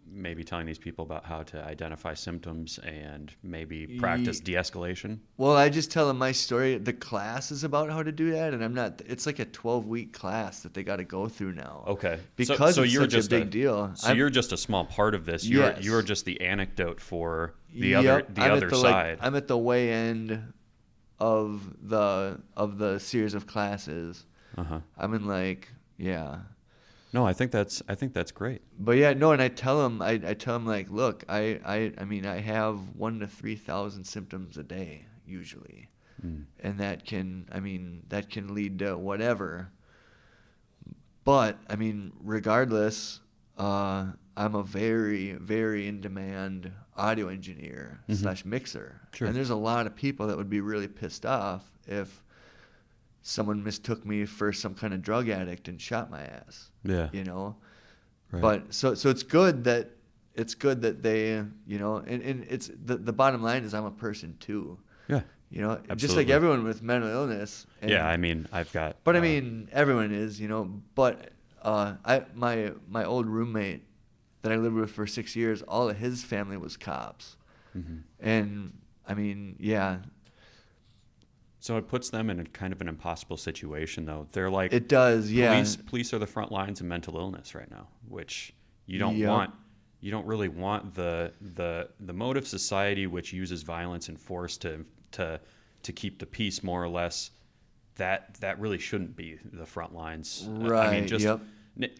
maybe telling these people about how to identify symptoms and maybe practice de-escalation. Well, I just tell them my story. The class is about how to do that, and it's like a 12-week class that they got to go through now. Okay. Because it's such a big deal. So you're just a small part of this. You're just the anecdote for the other side. I'm at the way end of the series of classes. I'm in No, I think that's great. But yeah, no, and I tell them like, look, I mean, I have 1,000 to 3,000 symptoms a day usually, and that can lead to whatever. But I mean, regardless, I'm a very, very in demand audio engineer / mixer, and there's a lot of people that would be really pissed off if someone mistook me for some kind of drug addict and shot my ass. Yeah. You know? Right. But so it's good that they, you know, and it's the bottom line is I'm a person too. Yeah. You know, absolutely. Just like everyone with mental illness. And, yeah, I mean, But I mean, everyone is, you know, but my old roommate that I lived with for 6 years, all of his family was cops. And I mean, yeah. So it puts them in a kind of an impossible situation, though. They're like, it does, yeah. Police are the front lines of mental illness right now, which you don't want. You don't really want the mode of society which uses violence and force to keep the peace, more or less. That really shouldn't be the front lines. Right. I mean,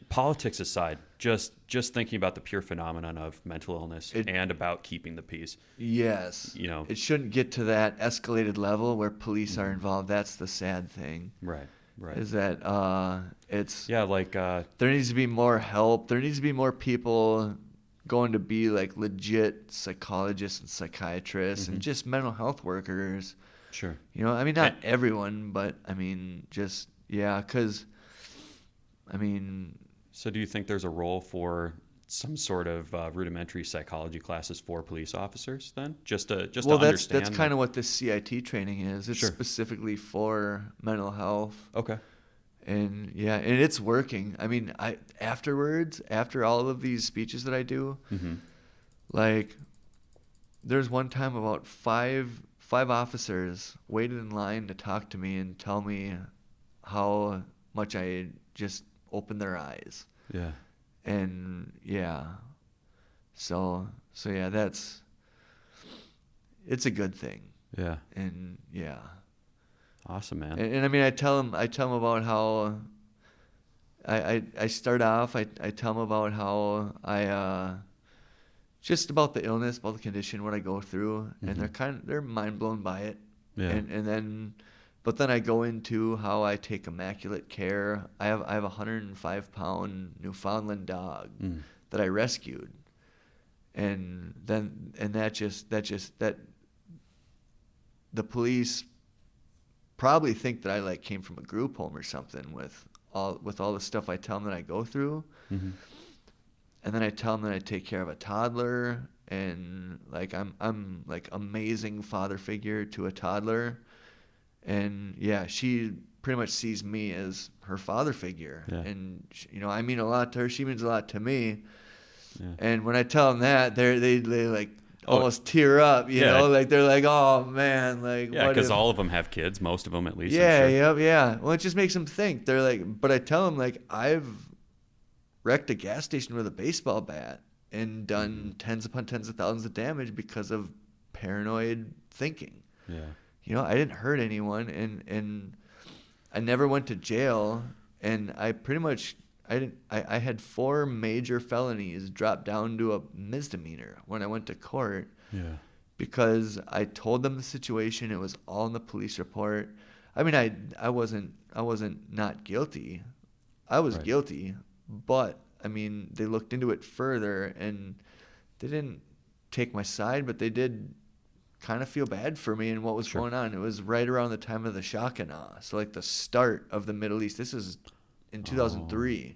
politics aside, just thinking about the pure phenomenon of mental illness and about keeping the peace. Yes. You know, it shouldn't get to that escalated level where police are involved. That's the sad thing. Right. Is that it's there needs to be more help. There needs to be more people going to be like legit psychologists and psychiatrists and just mental health workers. Sure. You know, I mean, not everyone, but I mean, just because. I mean, so do you think there's a role for some sort of rudimentary psychology classes for police officers then? Just to understand? That's kind of what this CIT training is. It's specifically for mental health. Okay. And yeah, and it's working. I mean, after all of these speeches that I do, like there's one time about five officers waited in line to talk to me and tell me how much I just opened their eyes. Yeah. And yeah. So yeah, it's a good thing. Yeah. And yeah. Awesome, man. And I mean, I tell them about how I start off, I tell them about how just about the illness, about the condition, what I go through, and they're mind blown by it. Yeah. But then I go into how I take immaculate care. I have a 105-pound Newfoundland dog that I rescued, and that the police probably think that I like came from a group home or something with all the stuff I tell them that I go through. And then I tell them that I take care of a toddler, and like I'm like amazing father figure to a toddler. And yeah, she pretty much sees me as her father figure. Yeah. And I mean a lot to her, she means a lot to me. Yeah. And when I tell them that, they like almost tear up, you know, like they're like, oh man, like because all of them have kids, most of them at least. Yeah, yeah. Well, it just makes them think. They're like, but I tell them like I've wrecked a gas station with a baseball bat and done tens upon tens of thousands of damage because of paranoid thinking. Yeah. I didn't hurt anyone, and I never went to jail, and I pretty much I had 4 major felonies drop down to a misdemeanor when I went to court. Yeah. Because I told them the situation, it was all in the police report. I mean, I wasn't not guilty. I was guilty, but I mean, they looked into it further, and they didn't take my side, but they did kind of feel bad for me and what was going on. It was right around the time of the shock and awe, so like the start of the Middle East. This is in 2003.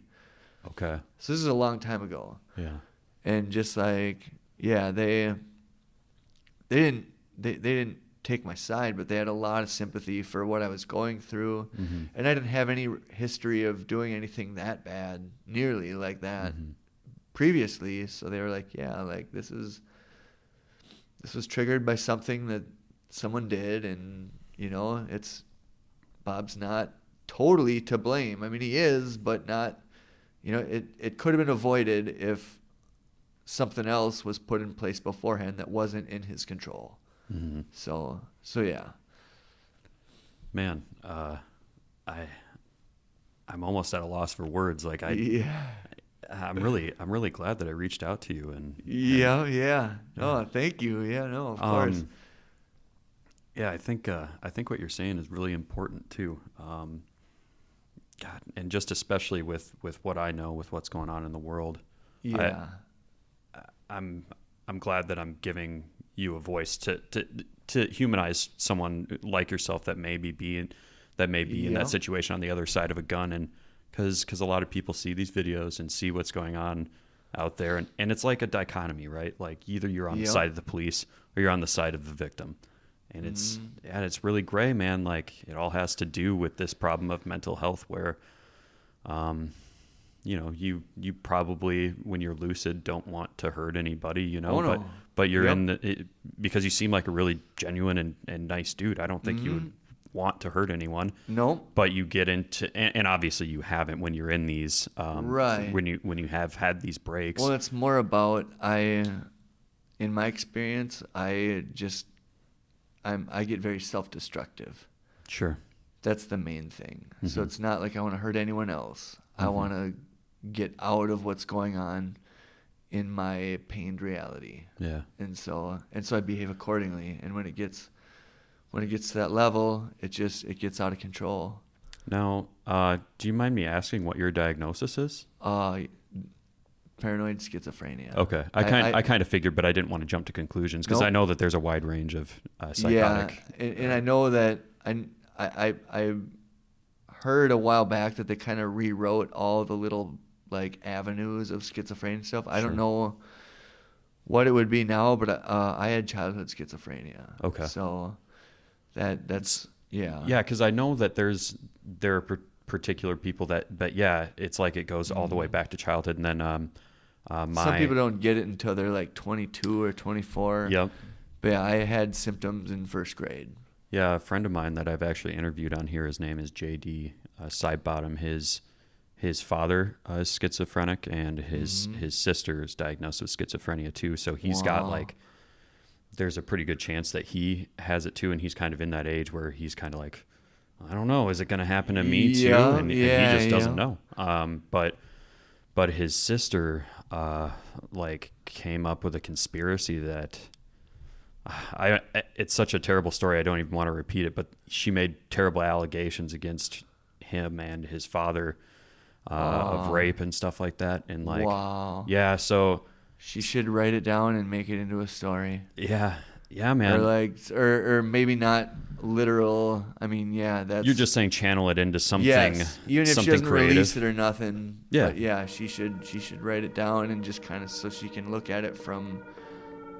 Okay. So this is a long time ago. Yeah. And just like, yeah, they didn't take my side, but they had a lot of sympathy for what I was going through. And I didn't have any history of doing anything that bad, nearly like that previously. So they were like, yeah, like this was triggered by something that someone did, and Bob's not totally to blame. I mean, he is, but not. It could have been avoided if something else was put in place beforehand that wasn't in his control. So yeah. Man, I'm almost at a loss for words. Like I'm really glad that I reached out to you and yeah. Oh, thank you. Yeah, no, of course. Yeah, I think what you're saying is really important too. God, and just especially with what I know, with what's going on in the world. Yeah. I'm glad that I'm giving you a voice to humanize someone like yourself that may be in that situation on the other side of a gun, and because a lot of people see these videos and see what's going on out there, and it's like a dichotomy, right? Like either you're on the side of the police or you're on the side of the victim, and it's really gray, man. Like it all has to do with this problem of mental health, where you probably, when you're lucid, don't want to hurt anybody, but you're because you seem like a really genuine and nice dude. I don't think you would want to hurt anyone. No. But you get into, and obviously you haven't when you're in these, right. When you have had these breaks. Well, it's more about, in my experience, I get very self-destructive. Sure. That's the main thing. So it's not like I want to hurt anyone else. I want to get out of what's going on in my pained reality. Yeah. And so I behave accordingly. And when it gets to that level, it gets out of control. Now, do you mind me asking what your diagnosis is? Paranoid schizophrenia. Okay. I kind of figured, but I didn't want to jump to conclusions because I know that there's a wide range of psychotic. Yeah, and I know that I heard a while back that they kind of rewrote all the little like avenues of schizophrenia stuff. I don't know what it would be now, but I had childhood schizophrenia. Okay. So that's yeah. Yeah, because I know that there are particular people that it's like it goes all the way back to childhood, and then some people don't get it until they're like 22 or 24. Yep. But yeah, I had symptoms in first grade. Yeah, a friend of mine that I've actually interviewed on here, his name is JD Sidebottom. His father is schizophrenic, and his sister is diagnosed with schizophrenia too. So he's got like, there's a pretty good chance that he has it too, and he's kind of in that age where he's kind of like, I don't know, is it going to happen to me too? Yeah, And he just doesn't know. But his sister like came up with a conspiracy that it's such a terrible story. I don't even want to repeat it, but she made terrible allegations against him and his father of rape and stuff like that. And like, wow. Yeah. So she should write it down and make it into a story. Yeah. Yeah, man. Or like, or maybe not literal. I mean, yeah, that's. You're just saying channel it into something. Yes. Even if she doesn't creative. release it or nothing. Yeah. But yeah, she should write it down and just kind of so she can look at it from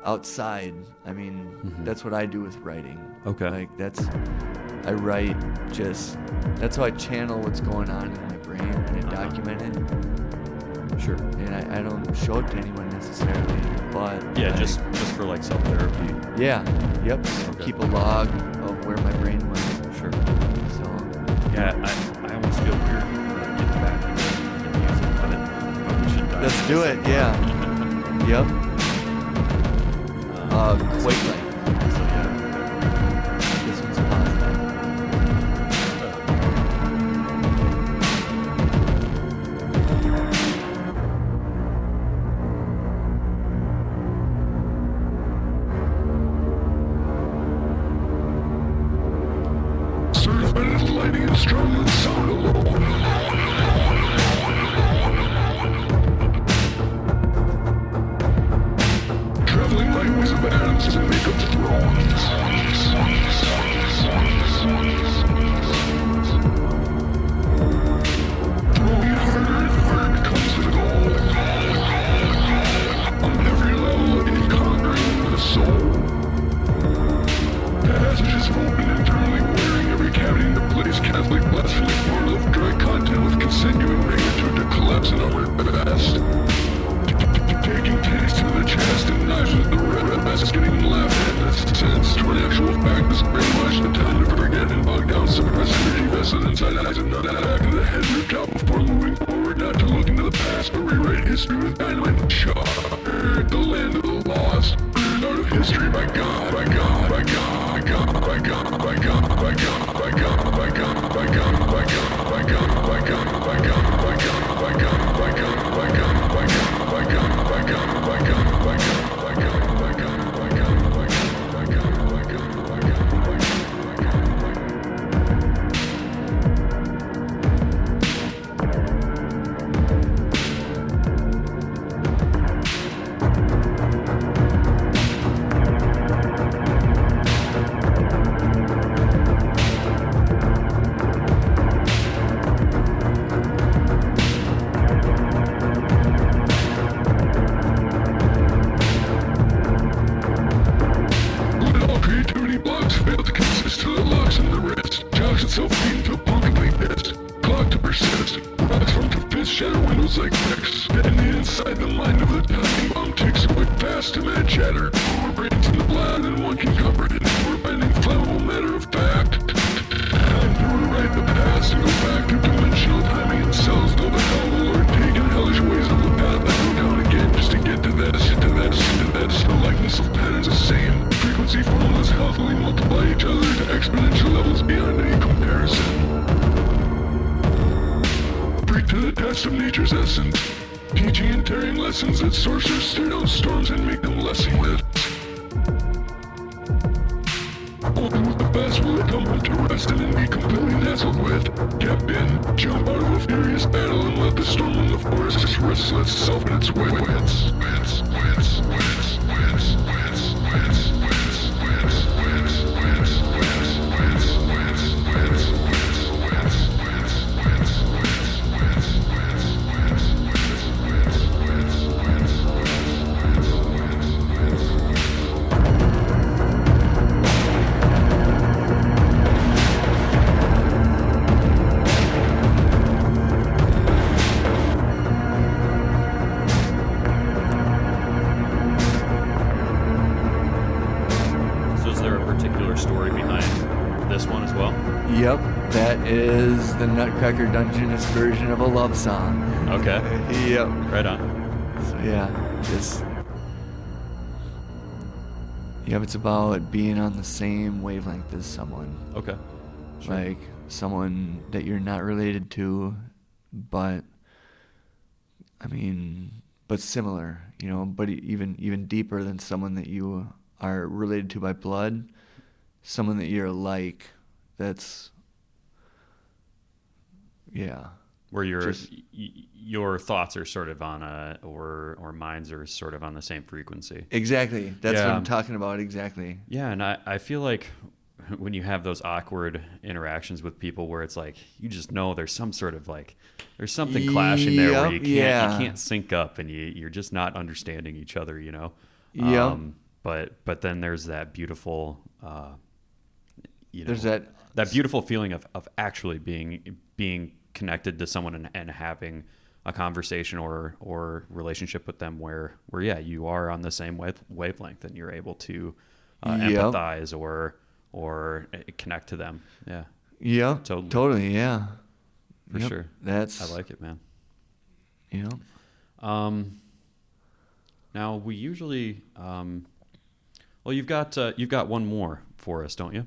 outside. I mean, that's what I do with writing. Okay. Like I write that's how I channel what's going on in my brain and I document it. Sure. And I don't show it to anyone necessarily, but yeah, just for like self-therapy. Yeah. Yep. Okay. Keep a log of where my brain went. Sure. So. Yeah, I almost feel weird getting back into music, but we should. Let's do it. Yeah. Yep. Quite like. So yeah. This one's positive. Certified lighting and strong and sound alone. Traveling light of atoms to make up thrones. Throwing harder and harder becomes the goal. On every level, encountering the soul. Passages open internally, wearing every cavity into place. Catholic blasphemy, portal of dry content with continuing magnitude to collapse in our best. Taking taste to the chest and knives with the rest, getting laughed at. That's sense to an actual fact. This brainwash, the time to forget and bog down, suppress energy vested inside eyes and not back of the head ripped out before moving forward. Not to look into the past, but rewrite history with dynamite and chalk. The land of the lost, art of history by God, by God, by God, by God, by God, by God, by God, by God, by God, by God, by God, by God, by God, by God, by God, by God, by God, by God, by God, by God. That sorcerers stir down storms and make them less lit. Only with the best will it come home to rest and be completely nestled with. Cap in, jump out of a furious battle and let the storm in the forest rest itself in its wits. Yep, that is the Nutcracker Dungeonist version of a love song. Okay. Yep. Right on. So yeah, just it's about being on the same wavelength as someone. Okay. Sure. Like someone that you're not related to, but but similar, but even deeper than someone that you are related to by blood, someone that you're like, that's, yeah. Where your thoughts are sort of on or minds are sort of on the same frequency. Exactly. That's what I'm talking about. Exactly. Yeah. And I feel like when you have those awkward interactions with people where it's like, you just know there's some sort of there's something clashing there where you can't sync up and you're just not understanding each other, Yeah. But then there's that beautiful, there's that beautiful feeling of actually being connected to someone and having a conversation or relationship with them where you are on the same wavelength and you're able to empathize or connect to them. Yeah. Yeah. Totally. Yeah. For sure. I like it, man. Now we usually, you've got one more for us, don't you?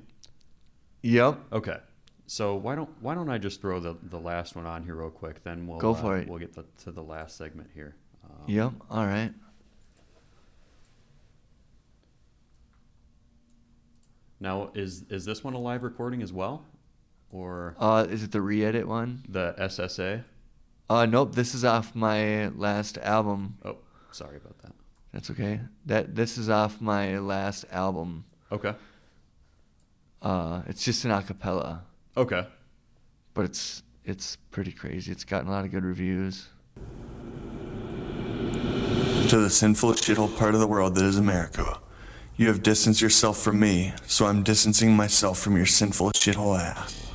Yep. Okay. So why don't I just throw the last one on here real quick? Then we'll go for it. We'll get to the last segment here. Yep. All right. Now, is this one a live recording as well, or is it the re-edit one? The SSA? Nope. This is off my last album. Oh, sorry about that. That's okay. This is off my last album. Okay. It's just an acapella. Okay. But it's pretty crazy. It's gotten a lot of good reviews. To the sinful shithole part of the world that is America. You have distanced yourself from me, so I'm distancing myself from your sinful shithole ass.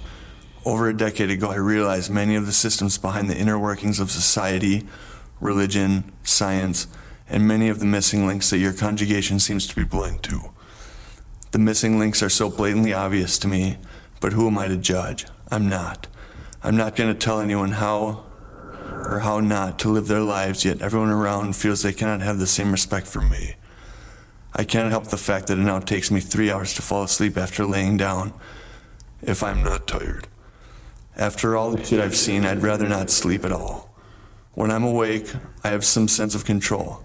Over a decade ago, I realized many of the systems behind the inner workings of society, religion, science, and many of the missing links that your conjugation seems to be blind to. The missing links are so blatantly obvious to me, but who am I to judge? I'm not. I'm not going to tell anyone how or how not to live their lives, yet everyone around feels they cannot have the same respect for me. I can't help the fact that it now takes me 3 hours to fall asleep after laying down, if I'm not tired. After all the shit I've seen, I'd rather not sleep at all. When I'm awake, I have some sense of control.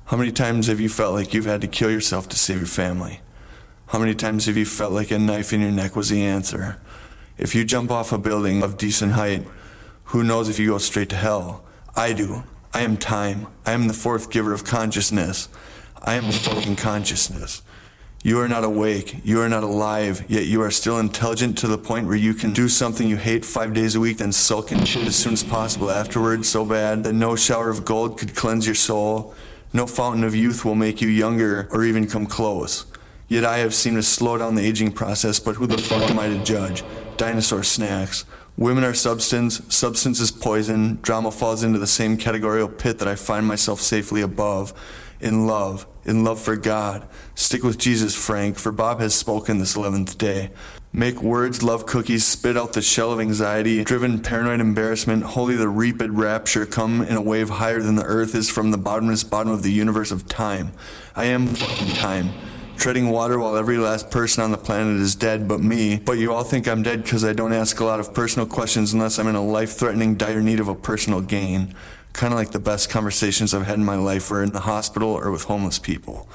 How many times have you felt like you've had to kill yourself to save your family? How many times have you felt like a knife in your neck was the answer? If you jump off a building of decent height, who knows if you go straight to hell? I do. I am time. I am the fourth giver of consciousness. I am fucking consciousness. You are not awake. You are not alive, yet you are still intelligent to the point where you can do something you hate 5 days a week, then sulk and shit as soon as possible afterwards so bad that no shower of gold could cleanse your soul. No fountain of youth will make you younger or even come close. Yet I have seemed to slow down the aging process, but who the fuck am I to judge? Dinosaur snacks. Women are substance is poison. Drama falls into the same categorical pit that I find myself safely above. In love for God. Stick with Jesus, Frank, for Bob has spoken this 11th day. Make words, love cookies, spit out the shell of anxiety, driven paranoid embarrassment, holy the reaped rapture, come in a wave higher than the earth is from the bottomless bottom of the universe of time. I am fucking time. Treading water while every last person on the planet is dead but me. But you all think I'm dead because I don't ask a lot of personal questions unless I'm in a life-threatening dire need of a personal gain. Kind of like the best conversations I've had in my life were in the hospital or with homeless people.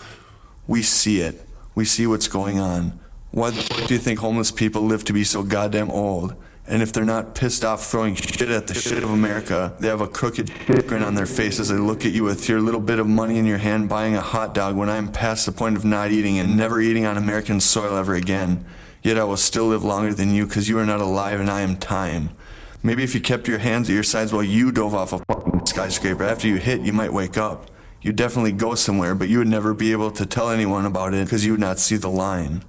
We see it. We see what's going on. Why the fuck do you think homeless people live to be so goddamn old? And if they're not pissed off throwing shit at the shit of America, they have a crooked shit grin on their face as they look at you with your little bit of money in your hand buying a hot dog when I'm past the point of not eating and never eating on American soil ever again. Yet I will still live longer than you because you are not alive and I am time. Maybe if you kept your hands at your sides while you dove off a fucking skyscraper, after you hit, you might wake up. You'd definitely go somewhere, but you would never be able to tell anyone about it because you would not see the line.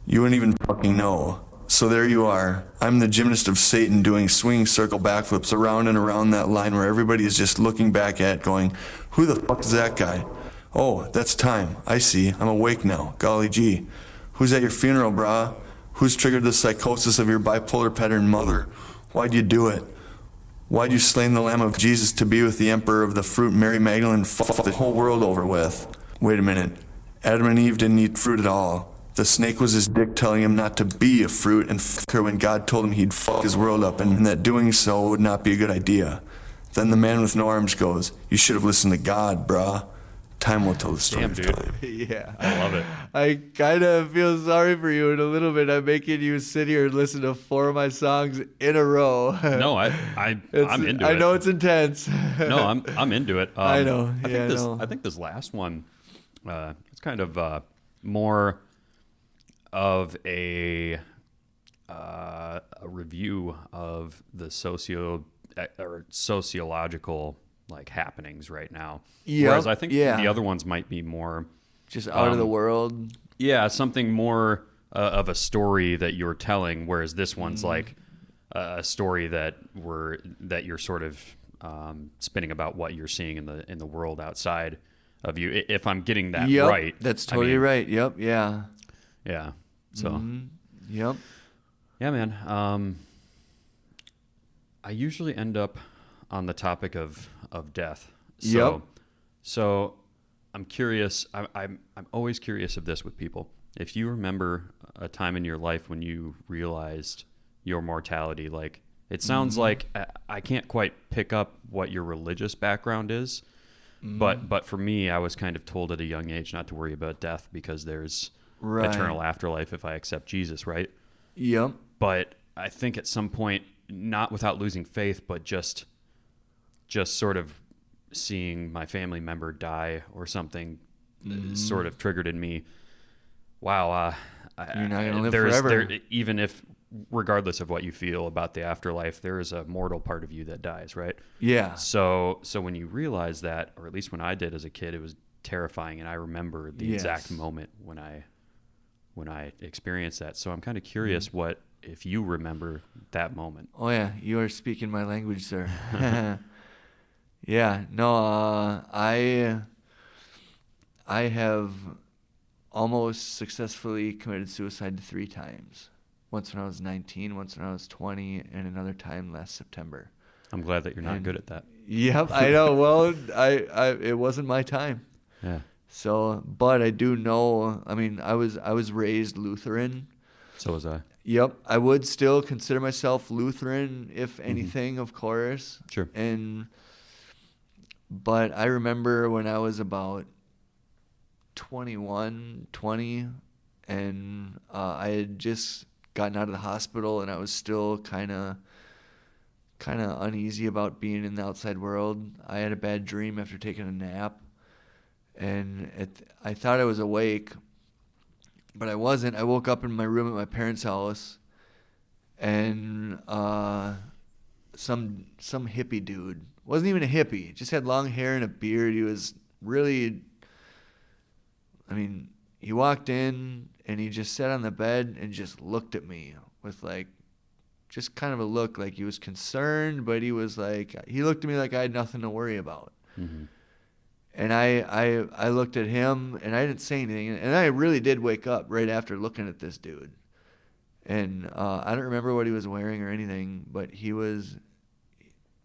You wouldn't even fucking know. So there you are. I'm the gymnast of Satan doing swinging circle backflips around and around that line where everybody is just looking back at going, who the fuck is that guy? Oh, that's time. I see. I'm awake now. Golly gee. Who's at your funeral, brah? Who's triggered the psychosis of your bipolar pattern mother? Why'd you do it? Why'd you slain the Lamb of Jesus to be with the Emperor of the Fruit, Mary Magdalene, fuck the whole world over with? Wait a minute. Adam and Eve didn't eat fruit at all. The snake was his dick telling him not to be a fruit and fuck her when God told him he'd fuck his world up and that doing so would not be a good idea. Then the man with no arms goes, "You should have listened to God, brah. Time will tell the story of time." Yeah. I love it. I kind of feel sorry for you in a little bit. I'm making you sit here and listen to 4 of my songs in a row. No, I'm into it. I know it's intense. No, I'm into it. I know. I think this last one, it's kind of more of a review of the sociological like happenings right now. Yep, Whereas I think yeah. the other ones might be more Just out of the world. Yeah, something more of a story that you're telling, whereas this one's like a story that you're sort of spinning about what you're seeing in the world outside of you. If I'm getting that Yep, right, that's totally right. Yep, yeah. Yeah. So. Yep. Yeah, man. I usually end up on the topic of death. So, Yep. So I'm curious. I'm always curious of this with people. If you remember a time in your life when you realized your mortality, like it sounds like I can't quite pick up what your religious background is, but for me, I was kind of told at a young age not to worry about death because there's eternal afterlife if I accept Jesus, right? Yep. But I think at some point, not without losing faith, but just sort of seeing my family member die or something sort of triggered in me, wow, you're not going to live forever. Even if, regardless of what you feel about the afterlife, there is a mortal part of you that dies, right? Yeah. So when you realize that, or at least when I did as a kid, it was terrifying, and I remember the exact moment when I experienced that. So I'm kind of curious if you remember that moment. Oh yeah, you are speaking my language, sir. Yeah, no, I have almost successfully committed suicide 3 times. Once when I was 19, once when I was 20, and another time last September. I'm glad that you're not good at that. Yep, I know. Well, it wasn't my time. Yeah. So, but I do know. I mean, I was raised Lutheran. So was I. Yep, I would still consider myself Lutheran, if anything, of course. Sure. But I remember when I was about 21, 20, and I had just gotten out of the hospital, and I was still kind of uneasy about being in the outside world. I had a bad dream after taking a nap, and I thought I was awake, but I wasn't. I woke up in my room at my parents' house, and some hippie dude, wasn't even a hippie, just had long hair and a beard. He was really, I mean, he walked in and he just sat on the bed and just looked at me with like just kind of a look like he was concerned, but he was like, he looked at me like I had nothing to worry about. Mm-hmm. And I looked at him and I didn't say anything, and I really did wake up right after looking at this dude. And I don't remember what he was wearing or anything, but he was,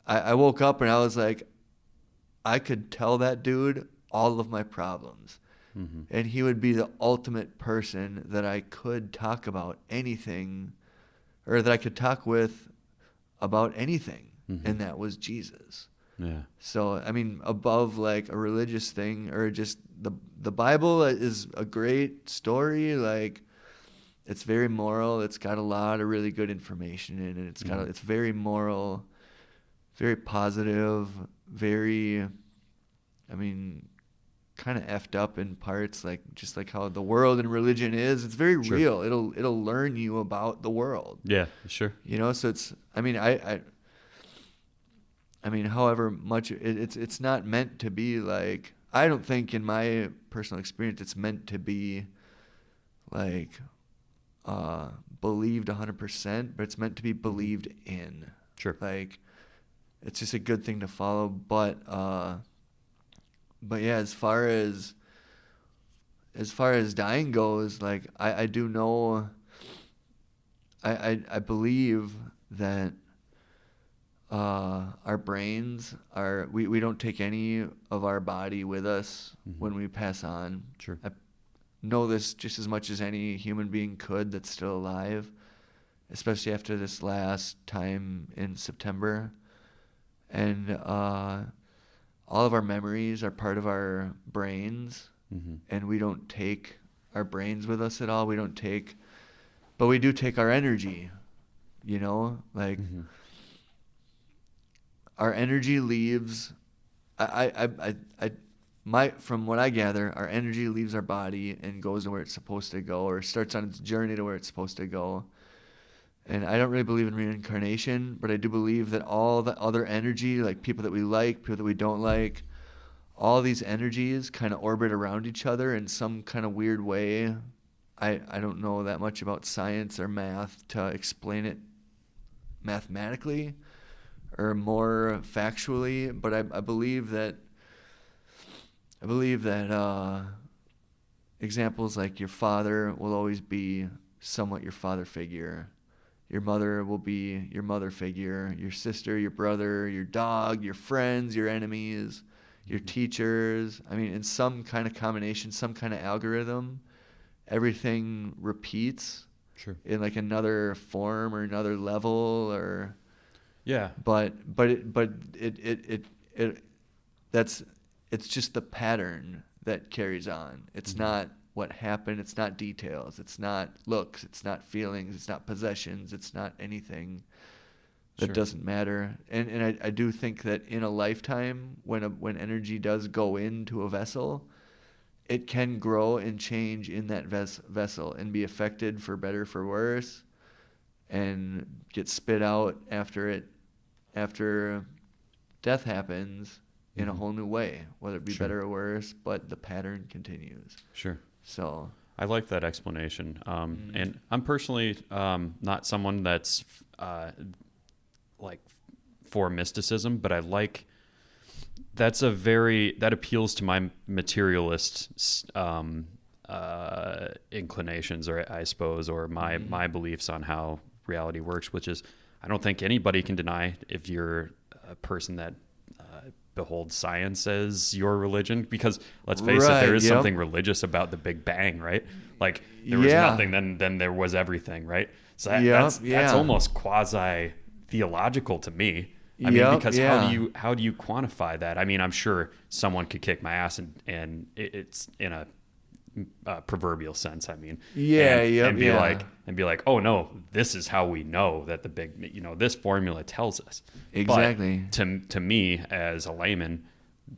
I woke up and I was like, I could tell that dude all of my problems. Mm-hmm. And he would be the ultimate person that I could talk about anything, or that I could talk with about anything. Mm-hmm. And that was Jesus. Yeah. So, I mean, above like a religious thing or just the Bible is a great story. Like, it's very moral. It's got a lot of really good information in it. It's very moral, very positive, very, I mean, kind of effed up in parts, like just like how the world and religion is. It's very real. It'll learn you about the world. Yeah, sure. You know, so it's, I mean, I mean, however much it's not meant to be like, I don't think in my personal experience it's meant to be like believed 100%, but it's meant to be believed in. Sure. Like, it's just a good thing to follow. But yeah, as far as dying goes, like I do know, I believe that our brains are, we don't take any of our body with us when we pass on. Sure. know this just as much as any human being could that's still alive, especially after this last time in September. And all of our memories are part of our brains, and we don't take our brains with us at all. But we do take our energy, like our energy leaves. From what I gather, our energy leaves our body and goes to where it's supposed to go, or starts on its journey to where it's supposed to go. And I don't really believe in reincarnation, but I do believe that all the other energy, like people that we like, people that we don't like, all these energies kind of orbit around each other in some kind of weird way. I don't know that much about science or math to explain it mathematically or more factually, but I believe that examples like your father will always be somewhat your father figure. Your mother will be your mother figure. Your sister, your brother, your dog, your friends, your enemies, your teachers. I mean, in some kind of combination, some kind of algorithm, everything repeats. Sure. In like another form or another level, or yeah. But it's just the pattern that carries on. It's not what happened. It's not details. It's not looks. It's not feelings. It's not possessions. It's not anything that doesn't matter. And I do think that in a lifetime, when energy does go into a vessel, it can grow and change in that vessel and be affected for better, for worse, and get spit out after death happens in a whole new way, whether it be better or worse, but the pattern continues. Sure. So I like that explanation. And I'm personally not someone that's like for mysticism, but I like that appeals to my materialist inclinations, or I suppose, or my beliefs on how reality works, which is I don't think anybody can deny, if you're a person that beholds science as your religion, because let's face it, there is something religious about the Big Bang, right? Like there was nothing, then there was everything, right? So that's almost quasi theological to me. I mean, because how do you quantify that? I mean, I'm sure someone could kick my ass and it's in a proverbial sense. I mean, and be like, oh no, this is how we know that the big, this formula tells us exactly. But to me as a layman,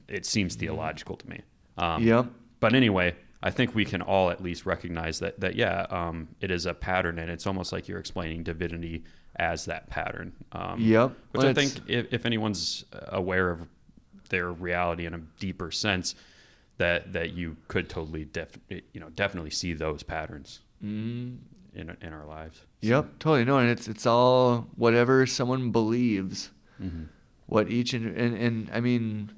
it seems theological to me. But anyway, I think we can all at least recognize that it is a pattern, and it's almost like you're explaining divinity as that pattern. Which I think if anyone's aware of their reality in a deeper sense, that you could totally definitely see those patterns in our lives. Totally. No, and it's all whatever someone believes. What each and I mean,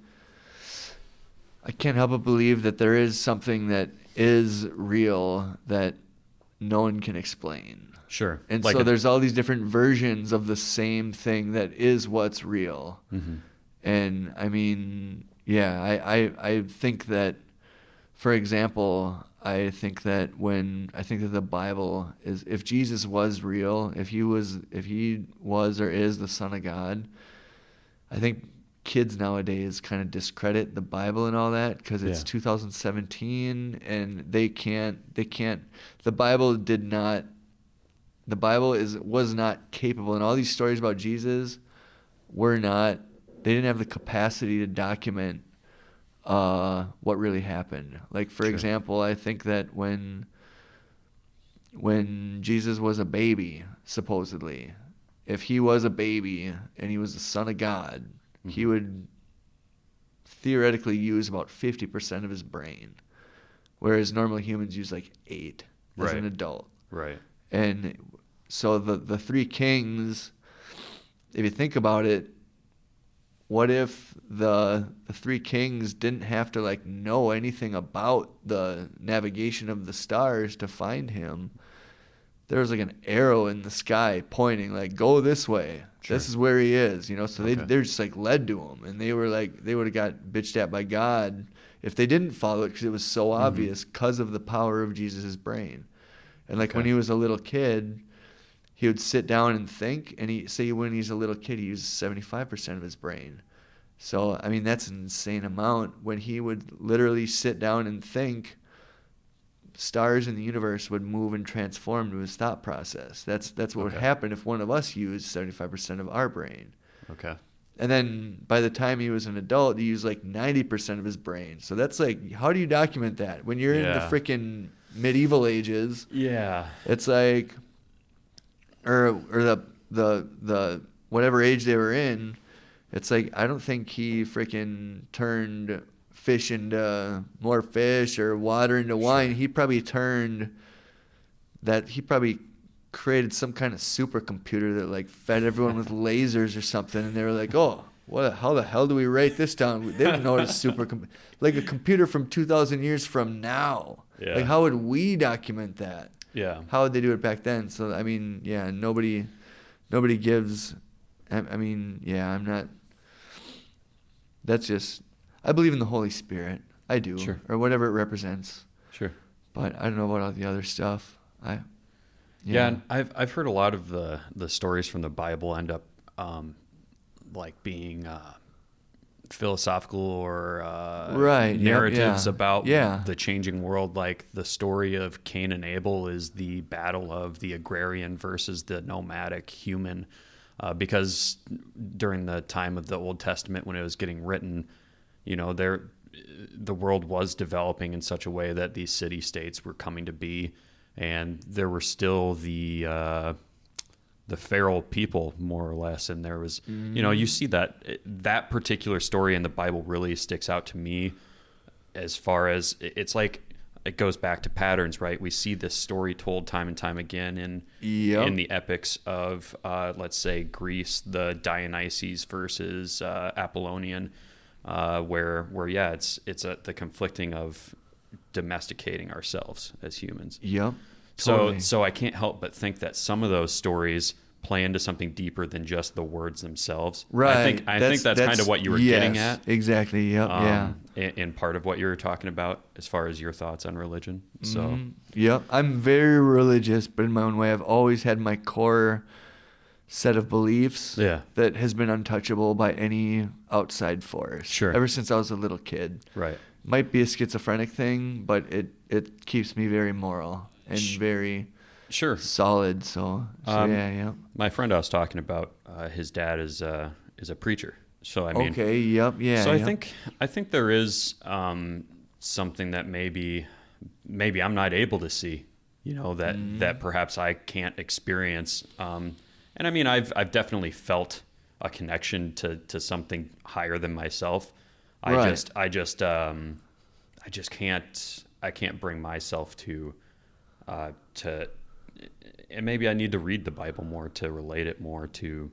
I can't help but believe that there is something that is real that no one can explain. Sure. And so there's all these different versions of the same thing that is what's real. And I mean, I think that, for example, I think that the Bible is, if Jesus was real, if he was or is the Son of God, I think kids nowadays kind of discredit the Bible and all that because it's 2017 and they can't. The Bible was not capable, and all these stories about Jesus they didn't have the capacity to document what really happened. Like, for example, I think that when Jesus was a baby, supposedly, if he was a baby and he was the Son of God, he would theoretically use about 50% of his brain, whereas normal humans use like 8 as an adult. Right. And so the three kings, if you think about it, what if the three kings didn't have to like know anything about the navigation of the stars to find him? There was like an arrow in the sky pointing like, go this way. This is where he is, So they're just like led to him, and they would have got bitched at by God if they didn't follow it because it was so obvious because of the power of Jesus' brain. And like when he was a little kid, he would sit down and think, and when he's a little kid, he uses 75% of his brain. So, I mean, that's an insane amount. When he would literally sit down and think, stars in the universe would move and transform to his thought process. That's what would happen if one of us used 75% of our brain. Okay. And then by the time he was an adult, he used like 90% of his brain. So that's like, how do you document that? When you're in the freaking medieval ages, it's like, or the whatever age they were in, it's like, I don't think he freaking turned fish into more fish or water into wine. He probably created some kind of supercomputer that like fed everyone with lasers or something. And they were like, oh, how the hell do we write this down? They didn't know it's like a computer from 2,000 years from now. Yeah. Like, how would we document that? Yeah. How would they do it back then? So, I mean, yeah, nobody gives, I mean, yeah, I'm not, that's just, I believe in the Holy Spirit. I do. Sure. Or whatever it represents. Sure. But I don't know about all the other stuff. Yeah, and I've heard a lot of the stories from the Bible end up like being philosophical or narratives about the changing world. Like the story of Cain and Abel is the battle of the agrarian versus the nomadic human, because during the time of the Old Testament when it was getting written, you know, the world was developing in such a way that these city-states were coming to be, and there were still the feral people, more or less, and there was, you know, you see that particular story in the Bible really sticks out to me as far as it's like it goes back to patterns, right? We see this story told time and time again in the epics of, let's say, Greece, the Dionysus versus Apollonian, where it's the conflicting of domesticating ourselves as humans. Yep. Totally. So I can't help but think that some of those stories play into something deeper than just the words themselves. Right. I think that's kind of what you were getting at. Exactly. Yep. In part of what you were talking about as far as your thoughts on religion. So. Yep. I'm very religious, but in my own way, I've always had my core set of beliefs that has been untouchable by any outside force. Sure. Ever since I was a little kid. Right. Might be a schizophrenic thing, but it keeps me very moral and very solid. So yeah. My friend I was talking about, his dad is a preacher. So I mean, okay, yep, yeah. So I think there is something that maybe I'm not able to see, you know, that perhaps I can't experience. And I mean, I've definitely felt a connection to something higher than myself. I can't bring myself to, and maybe I need to read the Bible more to relate it more to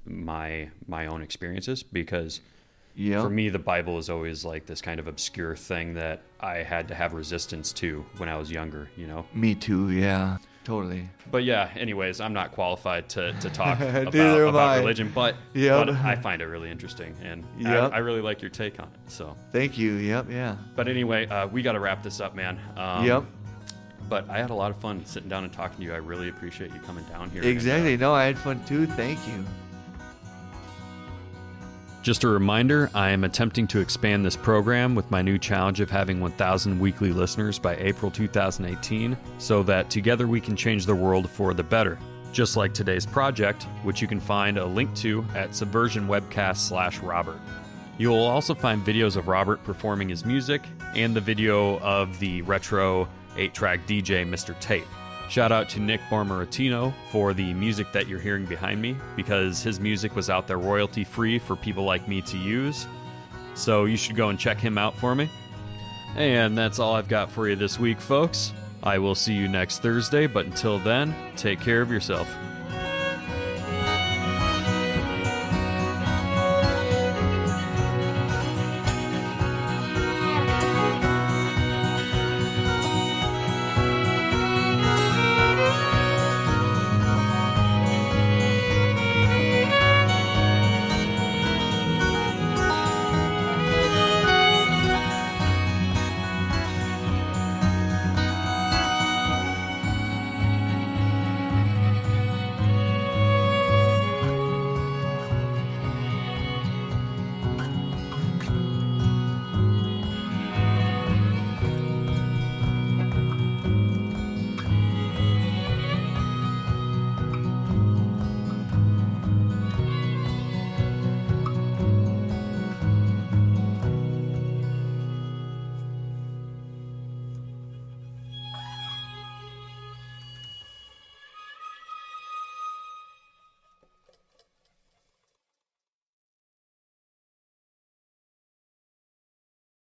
my own experiences, because for me, the Bible is always like this kind of obscure thing that I had to have resistance to when I was younger, you know? Me too, yeah. Totally. But yeah, anyways, I'm not qualified to talk about religion, but I find it really interesting, and I really like your take on it. So thank you. Yep, yeah. But anyway, we got to wrap this up, man. But I had a lot of fun sitting down and talking to you. I really appreciate you coming down here. Exactly. No, I had fun too. Thank you. Just a reminder, I am attempting to expand this program with my new challenge of having 1,000 weekly listeners by April 2018, so that together we can change the world for the better. Just like today's project, which you can find a link to at subversionwebcast/Robert. You will also find videos of Robert performing his music and the video of the retro 8-track DJ Mr. Tate. Shout out to Nick Barmaratino for the music that you're hearing behind me, because his music was out there royalty free for people like me to use. So you should go and check him out for me. And that's all I've got for you this week, folks. I will see you next Thursday, but until then, take care of yourself.